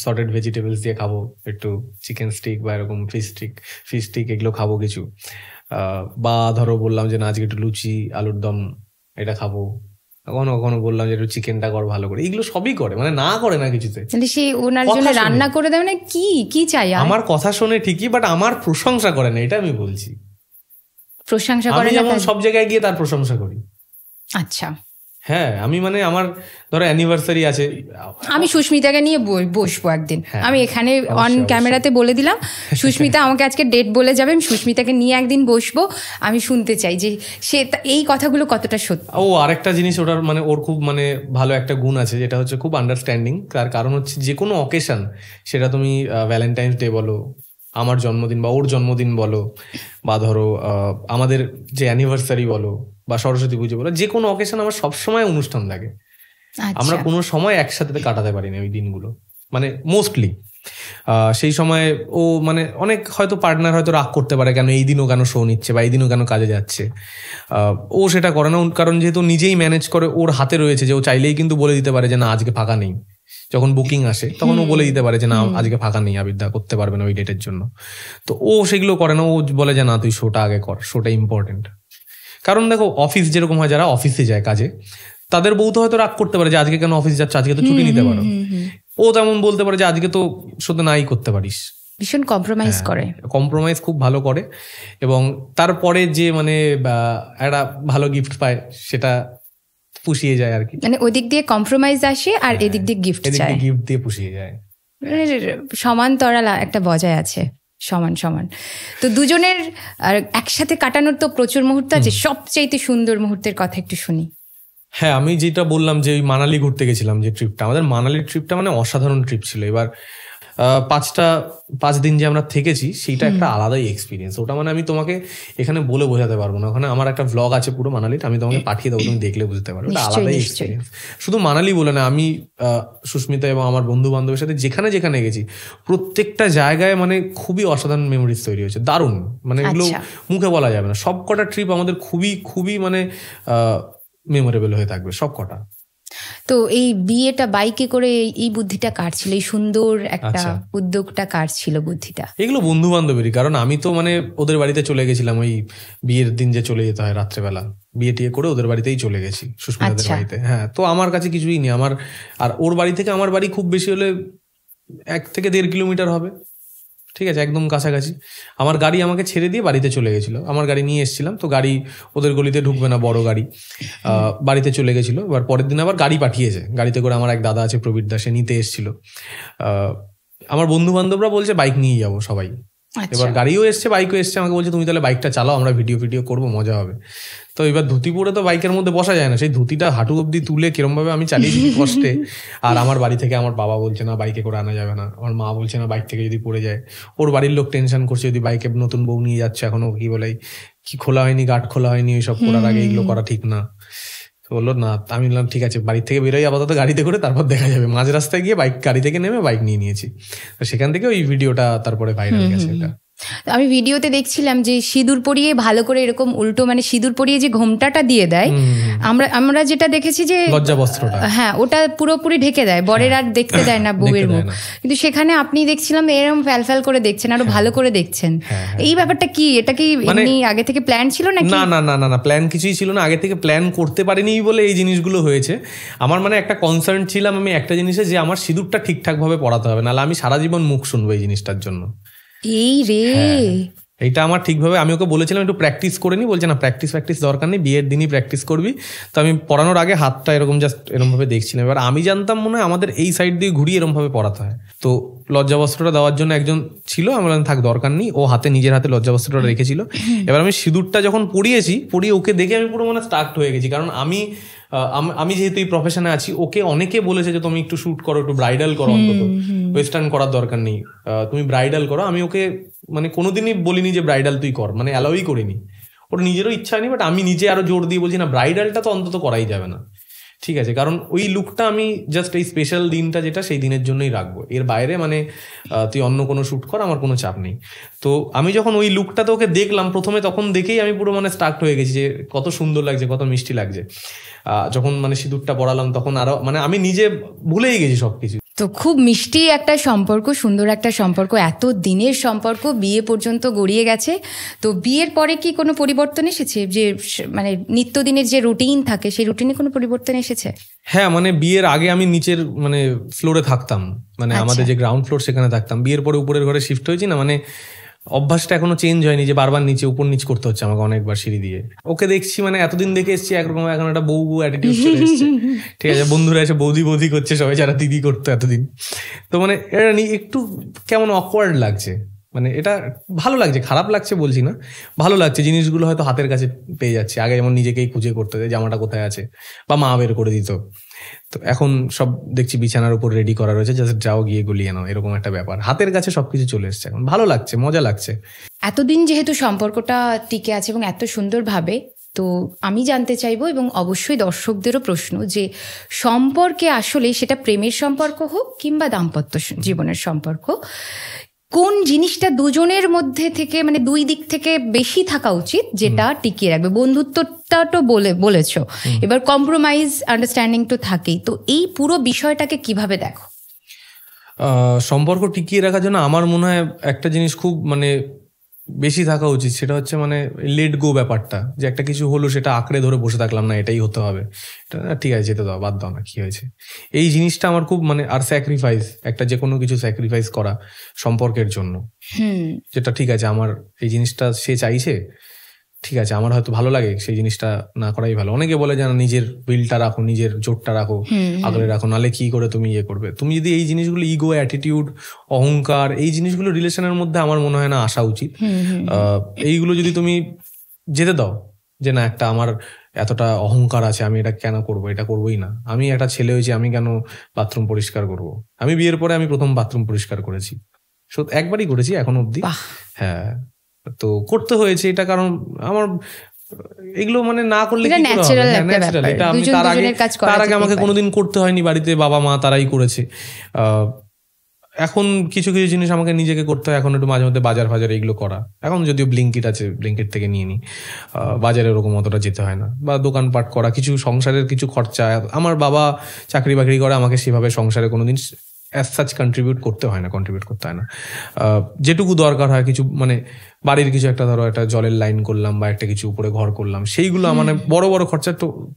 সর্টেড ভেজিটেবলস দিয়ে খাবো, একটু চিকেন স্টিক বা এরকম ফিশ স্টিক এগুলো খাবো কিছু, বা ধরো বললাম যে না আজকে একটু লুচি আলুর দম এটা খাবো, কখনো কখনো বললাম যে একটু চিকেনটা কর ভালো করে, এগুলো সবই করে, মানে না করে না কিছুতে, সে ওনার জন্য রান্না করে দেয় না, কি চাই, আমার কথা শোনে ঠিকই, বাট আমার প্রশংসা করে না, এটা আমি বলছি। প্রশংসা করে যেমন সব জায়গায় গিয়ে তার প্রশংসা করি। আচ্ছা, হ্যাঁ, আমি মানে আমার ধরো অ্যানিভার্সারি আছে, আমি সুস্মিতাকে নিয়ে বসবো একদিন, আমি এখানে অন ক্যামেরাতে বলে দিলাম, সুস্মিতা আমাকে আজকে ডেট বলে যাবে, আমি সুস্মিতাকে নিয়ে একদিন বসবো, আমি শুনতে চাই যে সে এই কথাগুলো কতটা সত্যি। ও আরেকটা জিনিস, ওটার মানে ওর খুব মানে ভালো একটা গুণ আছে, যেটা হচ্ছে খুব আন্ডারস্ট্যান্ডিং। তার কারণ হচ্ছে যে কোনো অকেশন, সেটা তুমি ভ্যালেন্টাইন্স ডে বলো, আমার জন্মদিন বা ওর জন্মদিন বলো, বা ধরো আমাদের যে অ্যানিভার্সারি বলো, বা সরস্বতী পুজো বলো, যে কোনো অকেশন আমার সবসময় অনুষ্ঠান থাকে, আমরা কোনো সময় একসাথে কাটাতে পারি না ওই দিনগুলো, মানে মোস্টলি সেই সময় ও মানে অনেক হয়তো পার্টনার হয়তো রাগ করতে পারে, কেন এই দিনও কেন শো নিচ্ছে, বা এই দিনও কেন কাজে যাচ্ছে, ও সেটা করে না, কারণ যেহেতু নিজেই ম্যানেজ করে, ওর হাতে রয়েছে যে ও চাইলেই কিন্তু বলে দিতে পারে যে না আজকে ফাঁকা নেই, যখন বুকিং আসে তখন ও বলে দিতে পারে যে না আজকে ফাঁকা নেই, আবিদ্যা করতে পারবে না ওই ডেটের জন্য, তো ও সেগুলো করে না, ও বলে যে না তুই শোটা আগে কর, শোটা ইম্পর্টেন্ট। কারণ দেখো অফিস যেরকম হয়, যারা অফিসে যায় কাজে, তাদের বউ তো হয়তো রাগ করতে পারে যে আজকে কেন অফিস যাচ্ছে, আজকে তো ছুটি নিতে পারো, ও তেমন বলতে পারে যে আজকে তো শুধু নাই করতে পারিস, ভীষণ কম্প্রোমাইজ খুব ভালো করে, এবং তারপরে যে মানে একটা ভালো গিফট পায় সেটা পুষিয়ে যায় আর কি, মানে ওদিক দিয়ে কম্প্রোমাইজ আসে আর এদিক দিয়ে গিফট দিয়ে পুষিয়ে যায়, সমান্তরাল একটা বজায় আছে, সমান। তো দুজনের একসাথে কাটানোর তো প্রচুর মুহূর্ত আছে, সবচেয়ে সুন্দর মুহূর্তের কথা একটু শুনি। হ্যাঁ, আমি যেটা বললাম যে ওই মানালি ঘুরতে গেছিলাম, যে ট্রিপটা, আমাদের মানালির ট্রিপটা মানে অসাধারণ ট্রিপ ছিল। এবার 5 দিন যে আমরা থেকেছি, সেইটা একটা আলাদাই এক্সপিরিয়েন্স। ওটা মানে আমি তোমাকে এখানে বলে বোঝাতে পারবো না। ওখানে আমার একটা ভ্লগ আছে পুরো মানালির, আমি তোমাকে পাঠিয়ে দেবো, তুমি দেখলে বুঝতে পারবে, ওটা আলাদাই এক্সপিরিয়েন্স। শুধু মানালি বলে না, আমি সুস্মিতা এবং আমার বন্ধু বান্ধবের সাথে যেখানে গেছি, প্রত্যেকটা জায়গায় মানে খুবই অসাধারণ মেমোরিজ তৈরি হয়েছে, দারুণ, মানে এগুলো মুখে বলা যাবে না। সব কটা ট্রিপ আমাদের খুবই মানে মেমোরেবল হয়ে থাকবে সব কটা। তো এই বিয়েটা বাইকে করে এই বুদ্ধিটা কার ছিল? এই সুন্দর একটা উদ্যোগটা কার ছিল বুদ্ধিটা? এগুলো বন্ধু বান্ধবেরই, কারণ আমি তো মানে ওদের বাড়িতে চলে গেছিলাম ওই বিয়ের দিন, যে চলে যেতে হয় রাত্রেবেলা, বিয়ে টিয়ে করে ওদের বাড়িতেই চলে গেছি, সুস্মিতাদের বাড়িতে। হ্যাঁ, তো আমার কাছে কিছুই নেই, আমার আর ওর বাড়ি থেকে আমার বাড়ি খুব বেশি হলে 1 থেকে 1.5 কিলোমিটার হবে, ঠিক আছে, একদম কাছাকাছি। আমার গাড়ি আমাকে ছেড়ে দিয়ে বাড়িতে চলে গেছিল, আমার গাড়ি নিয়ে এসেছিলাম, তো গাড়ি ওদের গলিতে ঢুকবে না, বড় গাড়ি, বাড়িতে চলে গেছিল। এবার পরের দিন আবার গাড়ি পাঠিয়েছে, গাড়িতে করে আমার এক দাদা আছে প্রবীর দা, সে নিতে এসেছিল। আমার বন্ধু বান্ধবরা বলছে বাইক নিয়ে যাবো সবাই, এবার গাড়িও এসছে বাইকও এসছে, আমাকে বলছে তুমি তাহলে বাইকটা চালাও, আমরা ভিডিও করবো, মজা হবে। তো এবার ধুতি পরে তো বাইকের মধ্যে বসা যায় না, সেই ধুতিটা হাঁটু অব্দি তুলে কিরম ভাবে আমি চালিয়েছি কষ্টে। আর আমার বাড়ি থেকে আমার বাবা বলছে না বাইকে করে আনা যাবে না, আমার মা বলছে না বাইক থেকে যদি পড়ে যায়, ওর বাড়ির লোক টেনশন করছে যদি বাইকে নতুন বউ নিয়ে যাচ্ছে, এখনো কি বলে কি খোলা হয়নি, গার্ড খোলা হয়নি, ওইসব করার আগে এগুলো করা ঠিক না। বললো না, আমি বললাম ঠিক আছে, বাড়ি থেকে বেরোই আপাতত গাড়িতে করে, তারপর দেখা যাবে। মাঝ রাস্তায় গিয়ে গাড়ি থেকে নেমে বাইক নিয়ে নিয়েছি, তো সেখান থেকে ওই ভিডিওটা তারপরে ভাইরাল গেছে। এটা আমি ভিডিওতে দেখছিলাম যে সিঁদুর পরিয়ে ভালো করে এরকম উল্টো, মানে সিঁদুর পরিয়ে যে ঘোমটাটা দিয়ে দেয়, আমরা যেটা দেখেছি যে লজ্জা বস্ত্রটা, হ্যাঁ ওটা পুরোপুরি ঢেকে দেয়, বরের আর দেখতে দেয় না বউয়ের মুখ। কিন্তু সেখানে আপনি দেখছিলাম এরকম ফ্যাল করে দেখছেন, আরো ভালো করে দেখছেন। এই ব্যাপারটা কি, এটা কি এমনি আগে থেকে প্ল্যান ছিল নাকি? না, প্ল্যান কিছুই ছিল না, আগে থেকে প্ল্যান করতে পারিনি বলে এই জিনিসগুলো হয়েছে। আমার মানে একটা কনসার্ন ছিলাম আমি একটা জিনিসে, যে আমার সিঁদুরটা ঠিকঠাক ভাবে পরাতে হবে, নাহলে আমি সারা জীবন মুখ শুনবো এই জিনিসটার জন্য। এই রে, এইটা আমার ঠিকভাবে, আমি ওকে বলেছিলাম একটু প্র্যাকটিস করে নি, বলছে না প্র্যাকটিস দরকার নেই, বিয়ের দিনই প্র্যাকটিস করবি। তো আমি পড়ানোর আগে হাতটা এরকম জাস্ট এরকম ভাবে দেখছিলাম। এবার আমি জানতাম মনে হয় আমাদের এই সাইড দিয়ে ঘুরিয়ে এরকম ভাবে পড়াতে হয়। তো লজ্জাবস্ত্রটা দেওয়ার জন্য একজন ছিল, আমি বললাম থাক দরকার নেই, ও নিজের হাতে লজ্জাবস্ত্রটা রেখেছিল। এবার আমি সিঁদুরটা যখন পরিয়ে ওকে দেখে আমি পুরো মানে স্টার্ট হয়ে গেছি, কারণ আমি যেহেতু এই প্রফেশনে আছি, ওকে অনেকে বলেছে যে তুমি একটু শুট করো, একটু ব্রাইডাল করো, অন্তত ওয়েস্টার্ন করার দরকার নেই, তুমি ব্রাইডাল করো। আমি ওকে মানে কোনোদিনই বলিনি যে ব্রাইডাল তুই কর, মানে অ্যালাউই করিনি, ওর নিজেরও ইচ্ছা হয়নি। বাট আমি নিজে আরো জোর দিয়ে বলছি না ব্রাইডালটা তো অন্তত করাই যাবে না, ঠিক আছে, কারণ ওই লুকটা আমি জাস্ট এই স্পেশাল দিনটা যেটা সেই দিনের জন্যই রাখবো, এর বাইরে মানে তুই অন্য কোনো শ্যুট কর, আমার কোনো চাপ নেই। তো আমি যখন ওই লুকটাতে ওকে দেখলাম প্রথমে, তখন দেখেই আমি পুরো মানে স্টার্ট হয়ে গেছি যে কত সুন্দর লাগছে, কত মিষ্টি লাগছে। যখন মানে সিঁদুরটা পরালাম তখন আরো মানে আমি নিজে ভুলেই গেছি সবকিছু। তো খুব মিষ্টি একটা সম্পর্ক, সুন্দর একটা সম্পর্ক, এত দিনের সম্পর্ক বিয়ে পর্যন্ত গড়িয়ে গেছে। তো বিয়ের পরে কি কোনো পরিবর্তন এসেছে, যে মানে নিত্যদিনের যে রুটিন থাকে সেই রুটিনে কোনো পরিবর্তন এসেছে? হ্যাঁ, মানে বিয়ের আগে আমি নিচের মানে ফ্লোরে থাকতাম, মানে আমাদের যে গ্রাউন্ড ফ্লোর সেখানে থাকতাম। বিয়ের পরে উপরের ঘরে শিফট হয়েছি না, মানে অভ্যাসটা এখনো চেঞ্জ হয়নি যে বারবার নিচে উপর নিচ করতে হচ্ছে আমাকে অনেকবার সিঁড়ি দিয়ে। ওকে দেখছি মানে এতদিন দেখে এসেছি একরকম, এখন একটা বউ অ্যাটিটিউড চলে এসছে, ঠিক আছে, বন্ধুরা এসে বৌদি করছে, সবাই যারা দিদি করতো এতদিন। তো মানে এটা একটু কেমন অকওয়ার্ড লাগছে, মানে এটা ভালো লাগছে, খারাপ লাগছে বলছি না, ভালো লাগছে। জিনিসগুলো হয়তো হাতের কাছে পেয়ে যাচ্ছে, আগে যেমন নিজেকেই খুঁজে করতে হয় জামাটা কোথায় আছে, বা মা বের করে দিত, তো এখন সব দেখছি বিছানার উপর রেডি করা রয়েছে, জাস্ট যাও গিয়ে গলিয়ে নাও, এরকম একটা ব্যাপার, হাতের কাছে সবকিছু চলে এসছে, এখন ভালো লাগছে, মজা লাগছে। এতদিন যেহেতু সম্পর্কটা টিকে আছে এবং এত সুন্দরভাবে, তো আমি জানতে চাইবো, এবং অবশ্যই দর্শকদেরও প্রশ্ন, যে সম্পর্কে আসলে সেটা প্রেমের সম্পর্ক হোক কিংবা দাম্পত্য জীবনের সম্পর্ক, কোন জিনিসটা দুজনের মধ্যে থেকে মানে দুই দিক থেকে বেশি থাকা উচিত যেটা টিকিয়ে রাখবে? বন্ধুত্বটা তো বলেছো, এবার কম্প্রোমাইজ আন্ডারস্ট্যান্ডিং তো থাকেই, তো এই পুরো বিষয়টাকে কিভাবে দেখো? সম্পর্ক টিকিয়ে রাখার জন্য আমার মনে হয় একটা জিনিস খুব মানে বেশি থাকা উচিত, সেটা হচ্ছে মানে লেট গো ব্যাপারটা, যে একটা কিছু হলো সেটা আঁকড়ে ধরে বসে থাকলাম না, এটাই হতে হবে, ঠিক আছে যেতে দাও, বাদ দাও না, কি হয়েছে, এই জিনিসটা আমার খুব মানে, আর স্যাক্রিফাইস, একটা যে কোনো কিছু স্যাক্রিফাইস করা সম্পর্কের জন্য, যেটা ঠিক আছে আমার এই জিনিসটা সে চাইছে, ঠিক আছে আমার হয়তো ভালো লাগে, সেই জিনিসটা না করাই ভালো। অনেকে বলে যে নিজের বিলটা রাখো, নিজের জোরটা রাখো, আগলে রাখো, নালে কি করে তুমি ইয়ে করবে। তুমি যদি এই জিনিসগুলো, ইগো, অ্যাটিটিউড, অহংকার, এই জিনিসগুলো রিলেশনের মধ্যে আমার মনে হয় না আসা উচিত। এইগুলো যদি তুমি যেতে দাও, যে না একটা আমার এতটা অহংকার আছে, আমি এটা কেন করবো, এটা করবোই না, আমি একটা ছেলে হয়েছি, আমি কেন বাথরুম পরিষ্কার করবো। আমি বিয়ের পরে আমি প্রথম বাথরুম পরিষ্কার করেছি, একবারই করেছি এখন অব্দি। হ্যাঁ, তো করতে হয়েছে এটা, কারণ আমার এগুলো মানে না করলে এটা আমি তার আগে আমাকে কোনোদিন করতে হয়নি, বাড়িতে বাবা মা তারাই করেছে। এখন কিছু কিছু জিনিস আমাকে নিজেকে করতে হয়, এখন একটু মাঝে মধ্যে বাজার এইগুলো করা, এখন যদিও ব্লিঙ্কিট আছে, ব্লিঙ্কিট থেকে নিয়ে নিই, বাজারে ওরকম অতটা যেতে হয় না, বা দোকানপাট করা, কিছু সংসারের কিছু খরচা। আমার বাবা চাকরি বাকরি করে, আমাকে সেভাবে সংসারে কোনোদিন অ্যাজ সাচ কন্ট্রিবিউট করতে হয় না, যেটুকু দরকার হয় কিছু মানে বাড়ির কিছু একটা, ধরো একটা জলের লাইন করলাম বা একটা কিছু উপরে ঘর করলাম, সেইগুলো মানে বড় বড় খরচা,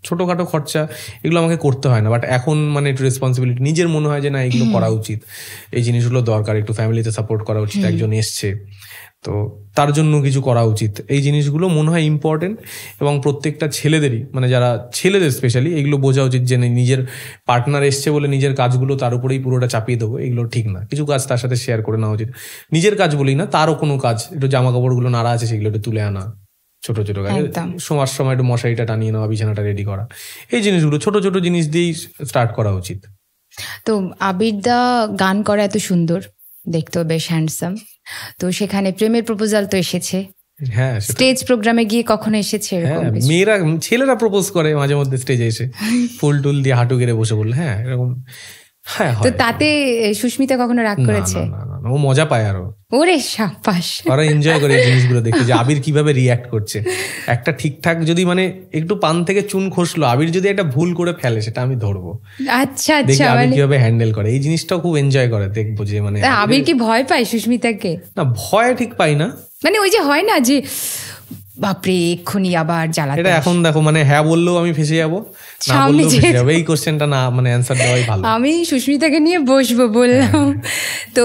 ছোটখাটো খরচা এগুলো আমাকে করতে হয় না। বাট এখন মানে একটু রেসপন্সিবিলিটি, নিজের মনে হয় যে না এগুলো করা উচিত, এই জিনিসগুলো দরকার, একটু ফ্যামিলিতে সাপোর্ট করা উচিত, একজন এসছে তো তার জন্য কিছু করা উচিত, এই জিনিসগুলো মনে হয় ইম্পর্টেন্ট। এবং প্রত্যেকটা ছেলেদেরই, মানে যারা ছেলেদের স্পেশালি, এগুলো বোঝা উচিত যে নিজের পার্টনার এসছে বলে নিজের কাজগুলো তার উপরেই পুরোটা চাপিয়ে দেবো, এগুলো ঠিক না। কিছু কাজ তার সাথে শেয়ার করে নেওয়া উচিত, নিজের কাজ বলেই না, তারও কোনো কাজ, একটু জামা কাপড়গুলো নাড়া আছে সেগুলো একটু তুলে আনা, ছোট ছোট কাজ, সময় একটু মশারিটা টানিয়ে নেওয়া, বিছানাটা রেডি করা, এই জিনিসগুলো ছোট ছোট জিনিস দিয়েই স্টার্ট করা উচিত। তো আবিরদা গান করা এত সুন্দর, দেখতেও বেশ হ্যান্ডসাম, তো সেখানে প্রেমের প্রপোজাল তো এসেছে, হ্যাঁ, স্টেজ প্রোগ্রামে গিয়ে কখনো এসেছে? মেয়েরা, ছেলেরা প্রপোজ করে মাঝে মধ্যে স্টেজে এসে, ফুল টুল দিয়ে হাঁটু গেড়ে বসে বললে, হ্যাঁ এরকম। হ্যাঁ, তো তাতে সুস্মিতা কখনো রাগ করেছে? না, ও মজা পায়, আরো ওরে সাবাস, ওরা এনজয় করে এই জিনিসগুলো দেখতে, যে আবির কিভাবে রিয়াক্ট করছে। একটা ঠিকঠাক যদি মানে একটু পান থেকে চুন খসলো, আবির যদি একটা ভুল করে ফেলে, সেটা আমি ধরবো, আচ্ছা দেখি আবির কিভাবে হ্যান্ডেল করে, এই জিনিসটাও খুব এনজয় করে দেখবো। যে মানে আবির কি ভয় পায় সুস্মিতাকে? না, ভয় ঠিক পাই না, মানে ওই যে হয় না যে বাপরে এক্ষুনি আবার জ্বালাতে এটা এখন দেখো মানে হ্যাঁ বললেও আমি ফেসে যাবো, না বললেও ফেসে যাবো। এই কোশ্চেনটা না মানে অ্যান্সার দেওয়াই ভালো। আমি সুস্মিতাকে নিয়ে বসবো বললাম। তো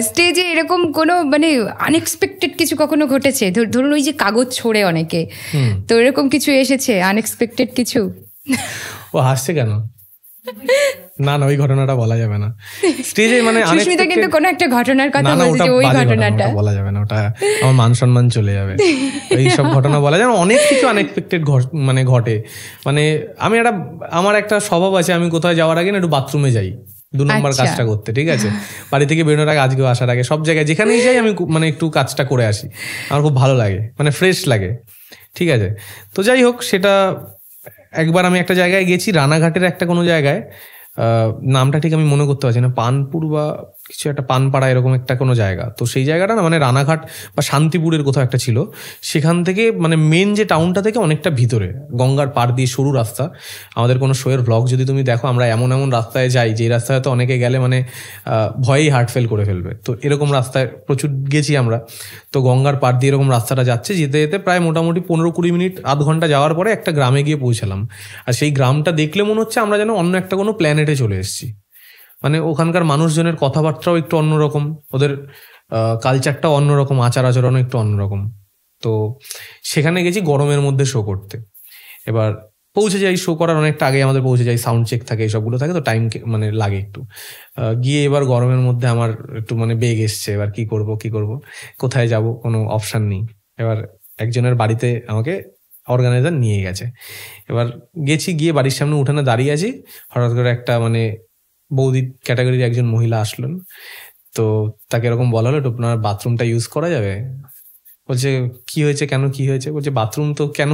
স্টেজে এরকম কোনো মানে আনএক্সপেক্টেড কিছু কখনো ঘটেছে? ধরুন ওই যে কাগজ ছোড়ে অনেকে, তো এরকম কিছু এসেছে আনএক্সপেক্টেড কিছু? ও হাসছে কেন? না ওই ঘটনাটা বলা যাবে না স্টেজে, মানে সুস্মিতা কিন্তু কোনো একটা ঘটনার কথা বলছে, ওই ঘটনাটা বলা যাবে না, ওটা আমার মান সম্মান চলে যাবে। এই সব ঘটনা বলা যায় না, অনেক কিছু আনএক্সপেক্টেড মানে ঘটে। মানে আমার একটা স্বভাব আছে, আমি কোথাও যাওয়ার আগে না একটু বাথরুমে যাই 2 নম্বর কাজটা করতে, ঠিক আছে? বাড়ি থেকে বেরোনোর আগে, আজকেও আসার আগে, সব জায়গায় যেখানেই যাই আমি মানে একটু কাজটা করে আসি, আমার খুব ভালো লাগে, মানে ফ্রেশ লাগে, ঠিক আছে? তো যাই হোক, সেটা একবার আমি একটা জায়গায় গেছি, রানাঘাটের একটা কোনো জায়গায়, নামটা ঠিক আমি মনে করতে পারছি না, পানপুর বা কিছু একটা, পানপাড়া এরকম একটা কোনো জায়গা। তো সেই জায়গাটা না মানে রানাঘাট বা শান্তিপুরের কোথাও একটা ছিল, সেখান থেকে মানে মেন যে টাউনটা থেকে অনেকটা ভিতরে, গঙ্গার পাড় দিয়ে সরু রাস্তা। আমাদের কোনো শোয়ের ব্লগ যদি তুমি দেখো, আমরা এমন এমন রাস্তায় যাই যে রাস্তায় তো অনেকে গেলে মানে ভয়েই হার্ট ফেল করে ফেলবে। তো এরকম রাস্তায় প্রচুর গেছি আমরা। তো গঙ্গার পাড় দিয়ে এরকম রাস্তাটা যাচ্ছে, যেতে যেতে প্রায় মোটামুটি 15-20 মিনিট, আধ ঘন্টা যাওয়ার পরে একটা গ্রামে গিয়ে পৌঁছালাম। আর সেই গ্রামটা দেখলে মনে হচ্ছে আমরা যেন অন্য একটা কোনো প্ল্যানেটে চলে এসেছি। মানে ওখানকার মানুষজনের কথাবার্তাও একটু অন্যরকম, ওদের কালচারটাও অন্যরকম, আচার আচরণও একটু অন্যরকম। তো সেখানে গেছি গরমের মধ্যে শো করতে। এবার পৌঁছে যাই, শো করার অনেকটা আগে আমাদের পৌঁছে যাই, সাউন্ড চেক থাকে, এইসবগুলো থাকে, তো টাইম মানে লাগে একটু। গিয়ে এবার গরমের মধ্যে আমার একটু মানে বেগ এসছে, এবার কি করব কোথায় যাব, কোনো অপশান নেই। এবার একজনের বাড়িতে আমাকে অর্গানাইজার নিয়ে গেছে। এবার গেছি, গিয়ে বাড়ির সামনে উঠানে দাঁড়িয়ে আছি, হঠাৎ করে একটা মানে বৌদি ক্যাটাগরির একজন মহিলা আসলেন। তো তাকে এরকম বলা হলো, আপনার বাথরুমটা ইউজ করা যাবে? বলছে কি হয়েছে, কেন কি হয়েছে? বলছে বাথরুম তো কেন,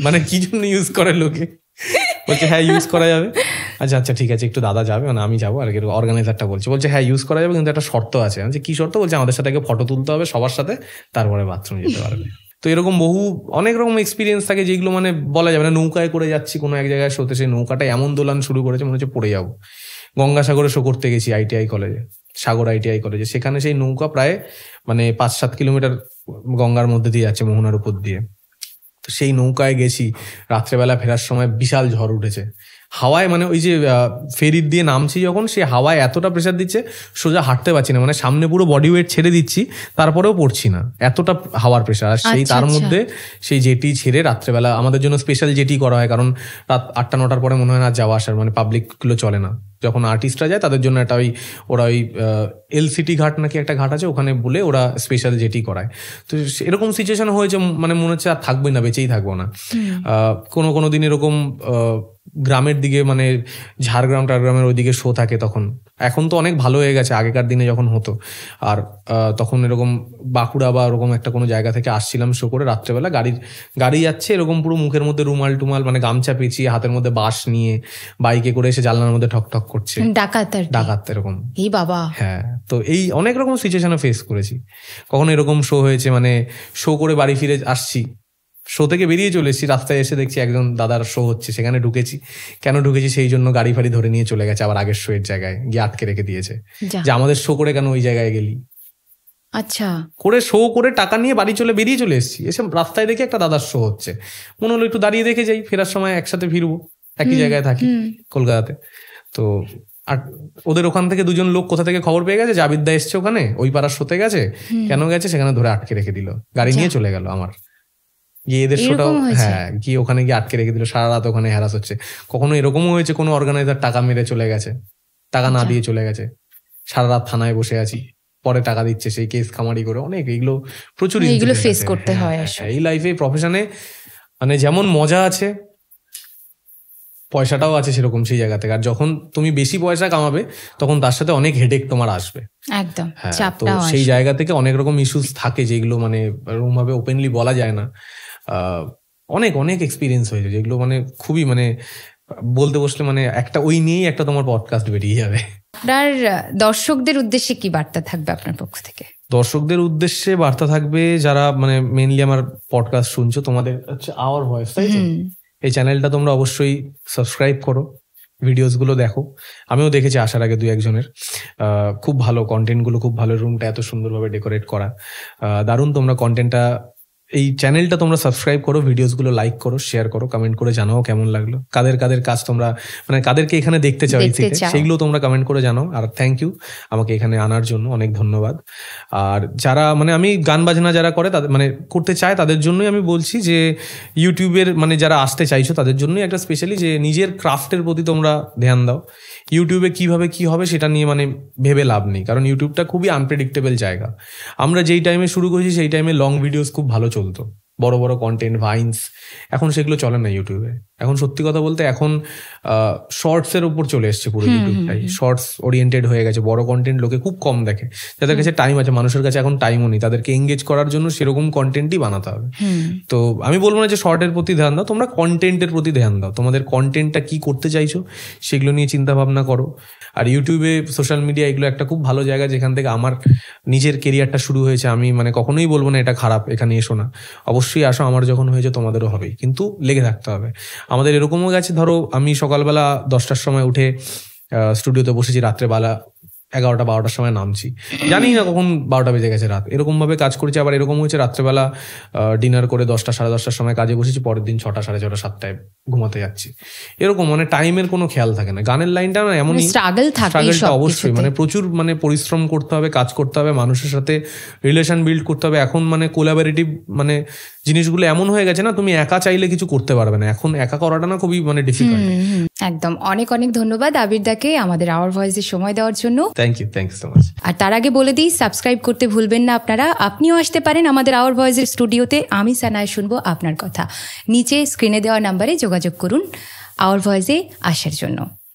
মানে কি জন্য ইউজ করে লোকে? বলছে হ্যাঁ ইউজ করা যাবে। আচ্ছা ঠিক আছে, একটু দাদা যাবে, মানে আমি যাবো আর কি, অর্গানাইজারটা বলছে হ্যাঁ ইউজ করা যাবে, কিন্তু একটা শর্ত আছে। বলছে কি শর্ত? বলছে আমাদের সাথে আগে ফটো তুলতে হবে সবার সাথে, তারপরে বাথরুম যেতে পারবে। তো এরকম অনেক রকম এক্সপিরিয়েন্স থাকে, যেগুলো মানে বলা যাবে না। নৌকায় করে যাচ্ছি কোনো এক জায়গায় শোতে, সেই নৌকাটা এমন দোলান শুরু করেছে মনে হচ্ছে পড়ে যাবো। গঙ্গাসাগরে শো করতে গেছি ITI কলেজে, সাগর ITI কলেজে, সেখানে সেই নৌকা প্রায় মানে 5-7 কিলোমিটার গঙ্গার মধ্যে দিয়ে যাচ্ছে, মোহনার উপর দিয়ে। তো সেই নৌকায় গেছি, রাত্রেবেলা ফেরার সময় বিশাল ঝড় উঠেছে, হাওয়ায় মানে ওই যে ফেরির দিয়ে নামছি যখন, সে হাওয়ায় এতটা প্রেশার দিচ্ছে, সোজা হাঁটতে পারছি না, মানে সামনে পুরো বডি ওয়েট ছেড়ে দিচ্ছি, তারপরেও পড়ছি না, এতটা হাওয়ার প্রেশার। আর সেই তার মধ্যে সেই জেটি ছেড়ে রাত্রেবেলা আমাদের জন্য স্পেশাল জেটি করা হয়, কারণ রাত 8টা-9টার পরে মনে হয় না যাওয়া আসার, মানে পাবলিকগুলো চলে না। যখন আর্টিস্টরা যায় তাদের জন্য একটা ওরা LCT ঘাট নাকি একটা ঘাট আছে, ওখানে বলে ওরা স্পেশাল জেটি করায়। তো এরকম সিচুয়েশন হয়েছে, মানে মনে হচ্ছে আর থাকবোই না, বেঁচেই থাকবো না। কোনো দিন এরকম গ্রামের দিকে, মানে ঝাড়গ্রামের ওইদিকে শো থাকে তখন। এখন তো অনেক ভালো হয়ে গেছে, আগেকার দিনে যখন হতো। আর তখন এরকম বাঁকুড়া বা ওরকম একটা কোনো জায়গা থেকে আসছিলাম শো করে, রাত্রেবেলা গাড়ি যাচ্ছে, এরকম পুরো মুখের মধ্যে রুমাল টুমাল, মানে গামছা পেঁচিয়ে, হাতের মধ্যে বাঁশ নিয়ে বাইকে করে এসে জানলার মধ্যে ঠক করছে, ডাকাত এরকম। এই বাবা, হ্যাঁ। তো এই অনেক রকম সিচুয়েশনে ফেস করেছি। কখনো এরকম শো হয়েছে, মানে শো করে বাড়ি ফিরে আসছি, শো থেকে বেরিয়ে চলে এসেছি, রাস্তায় এসে দেখছি একজন দাদার শো হচ্ছে, সেখানে ঢুকেছি। কেন ঢুকেছি সেই জন্য গাড়ি ফাড়ি ধরে নিয়ে চলে গেছে, আবার আগের শো এর জায়গায় গিয়ে আটকে রেখে দিয়েছে, যে আমাদের শো করে কেন ওই জায়গায় গেলি। আচ্ছা, করে শো করে টাকা নিয়ে বেরিয়ে চলে এসেছি, এসে রাস্তায় দেখে একটা দাদার শো হচ্ছে, মনে হলো একটু দাঁড়িয়ে দেখে যাই, ফেরার সময় একসাথে ফিরবো, একই জায়গায় থাকি কলকাতাতে। তো আর ওদের ওখান থেকে 2জন লোক কোথা থেকে খবর পেয়ে গেছে, জাবিদদা এসছে ওখানে, ওই পাড়ার শোতে গেছে, কেন গেছে সেখানে ধরে আটকে রেখে দিল, গাড়ি নিয়ে চলে গেল আমার। গিয়ে এদের শোটাও, হ্যাঁ, গিয়ে ওখানে গিয়ে আটকে রেখে দিল, সারা রাত ওখানে হ্যারাস হচ্ছে। কখনো এরকমও হয়েছে, কোনো অর্গানাইজার টাকা মেরে চলে গেছে, টাকা না দিয়ে চলে গেছে, সারা রাত থানায় বসে আছি, পরে টাকা দিচ্ছে, সেই কেস খামারি করে। অনেক এগুলো প্রচুর ফেস করতে হয় এই লাইফে, প্রফেশনে। মানে যেমন মজা আছে, পয়সাটাও আছে সেরকম সেই জায়গা থেকে। আর যখন তুমি বেশি পয়সা কামাবে, তখন তার সাথে অনেক হেডেক তোমার আসবে, একদম। তো সেই জায়গা থেকে অনেক রকম ইস্যুস থাকে, যেগুলো মানে এরকম ভাবে ওপেনলি বলা যায় না। অনেক এক্সপিরিয়েন্স হয়েছে, যেগুলো মানে খুবই, মানে বলতে বসলে মানে একটা ওই নিয়েই একটা তোমার পডকাস্ট বেরিয়ে যাবে। আপনার দর্শকদের উদ্দেশ্যে কি বার্তা থাকবে আপনার পক্ষ থেকে? দর্শকদের উদ্দেশ্যে বার্তা থাকবে, যারা মানে মেনলি আমার পডকাস্ট শুনছো, তোমাদের হচ্ছে আওয়ার ভয়েস, তাই তো? এই চ্যানেলটা তোমরা অবশ্যই সাবস্ক্রাইব করো, ভিডিওস গুলো দেখো। আমিও দেখেছি আসার আগে 2-1 খুব ভালো কন্টেন্ট গুলো, খুব ভালো, রুমটা এত সুন্দরভাবে ডেকোরেট করা, দারুণ। তোমরা কন্টেন্টটা এই চ্যানেলটা তোমরা সাবস্ক্রাইব করো, ভিডিওসগুলো লাইক করো, শেয়ার করো, কমেন্ট করে জানাও কেমন লাগলো, কাদের কাদের কাজ তোমরা মানে কাদেরকে এখানে দেখতে চাও সেগুলো তোমরা কমেন্ট করে জানাও। আর থ্যাংক ইউ আমাকে এখানে আনার জন্য, অনেক ধন্যবাদ। আর যারা মানে আমি গান বাজনা যারা করে তাদের মানে করতে চায় তাদের জন্যই আমি বলছি যে ইউটিউবের মানে যারা আসতে চাইছো তাদের জন্যই একটা স্পেশালি যে নিজের ক্রাফটের প্রতি তোমরা ধ্যান দাও। ইউটিউবে কিভাবে কি হবে সেটা নিয়ে মানে ভেবে লাভ নেই, কারণ ইউটিউবটা খুবই আনপ্রেডিক্টেবল জায়গা। আমরা যেই টাইমে শুরু করেছি সেই টাইমে লং ভিডিওস খুব ভালো চলতো, বড় বড় কন্টেন্ট, ভাইন্স, এখন সেগুলো চলে না ইউটিউবে। এখন সত্যি কথা বলতে এখন শর্টসের উপর চলে এসছে পুরো ইউটিউবটাই, শর্টস ওরিয়েন্টেড হয়ে গেছে। বড় কন্টেন্ট লোকে খুব কম দেখে, যাদের কাছে টাইম আছে, মানুষের কাছে এখন টাইমও নেই, তাদেরকে এঙ্গেজ করার জন্য সেরকম কন্টেন্টই বানাতে হবে। তো আমি বলবো না যে শর্টের প্রতি ধ্যান দাও, তোমরা কন্টেন্টের প্রতি ধ্যান দাও, তোমাদের কন্টেন্টটা কি করতে চাইছো সেগুলো নিয়ে চিন্তা ভাবনা করো। আর ইউটিউবে, সোশ্যাল মিডিয়া এগুলো একটা খুব ভালো জায়গা যেখান থেকে আমার নিজের কেরিয়ারটা শুরু হয়েছে। আমি মানে কখনোই বলবো না এটা খারাপ, এখানে এসো না, অবশ্যই আসো, আমার যখন হয়েছে তোমাদেরও হবেই, কিন্তু লেগে থাকতে হবে। আমাদের এরকমও গেছে, ধরো আমি সকালবেলা 10টার সময় উঠে স্টুডিওতে বসেছি, রাত্রেবেলা 11টা-12টার সময় নামছি, জানি না কখন 12টা বেজে গেছে রাত, এরকম ভাবে কাজ করেছি। আবার এরকম হয়েছে রাত্রেবেলা ডিনার করে 10টা-10:30টার সময় কাজে বসেছি, পরের দিন 6টা-6:30, 7টায় ঘুমাতে যাচ্ছি। এরকম মানে টাইমের কোনো খেয়াল থাকে না। গানের লাইনটা না এমনই, স্ট্রাগলটা অবশ্যই মানে প্রচুর মানে পরিশ্রম করতে হবে, কাজ করতে হবে, মানুষের সাথে রিলেশন বিল্ড করতে হবে। এখন মানে কোলাবোরেটিভ মানে জিনিসগুলো এমন হয়ে গেছে না, তুমি একা চাইলে কিছু করতে পারবে না, এখন একা করাটা না খুবই মানে ডিফিকাল্ট। একদম, অনেক অনেক ধন্যবাদ আবির দাকে আমাদের আওয়ার ভয়েসে সময় দেওয়ার জন্য। Thank you so much. আর তার আগে বলে দিই, সাবস্ক্রাইব করতে ভুলবেন না আপনারা। আপনিও আসতে পারেন আমাদের আওয়ার ভয়েসের স্টুডিওতে, আমি সানায় শুনবো আপনার কথা। নিচে স্ক্রিনে দেওয়া নাম্বারে যোগাযোগ করুন আওয়ার ভয়েসে আসার জন্য।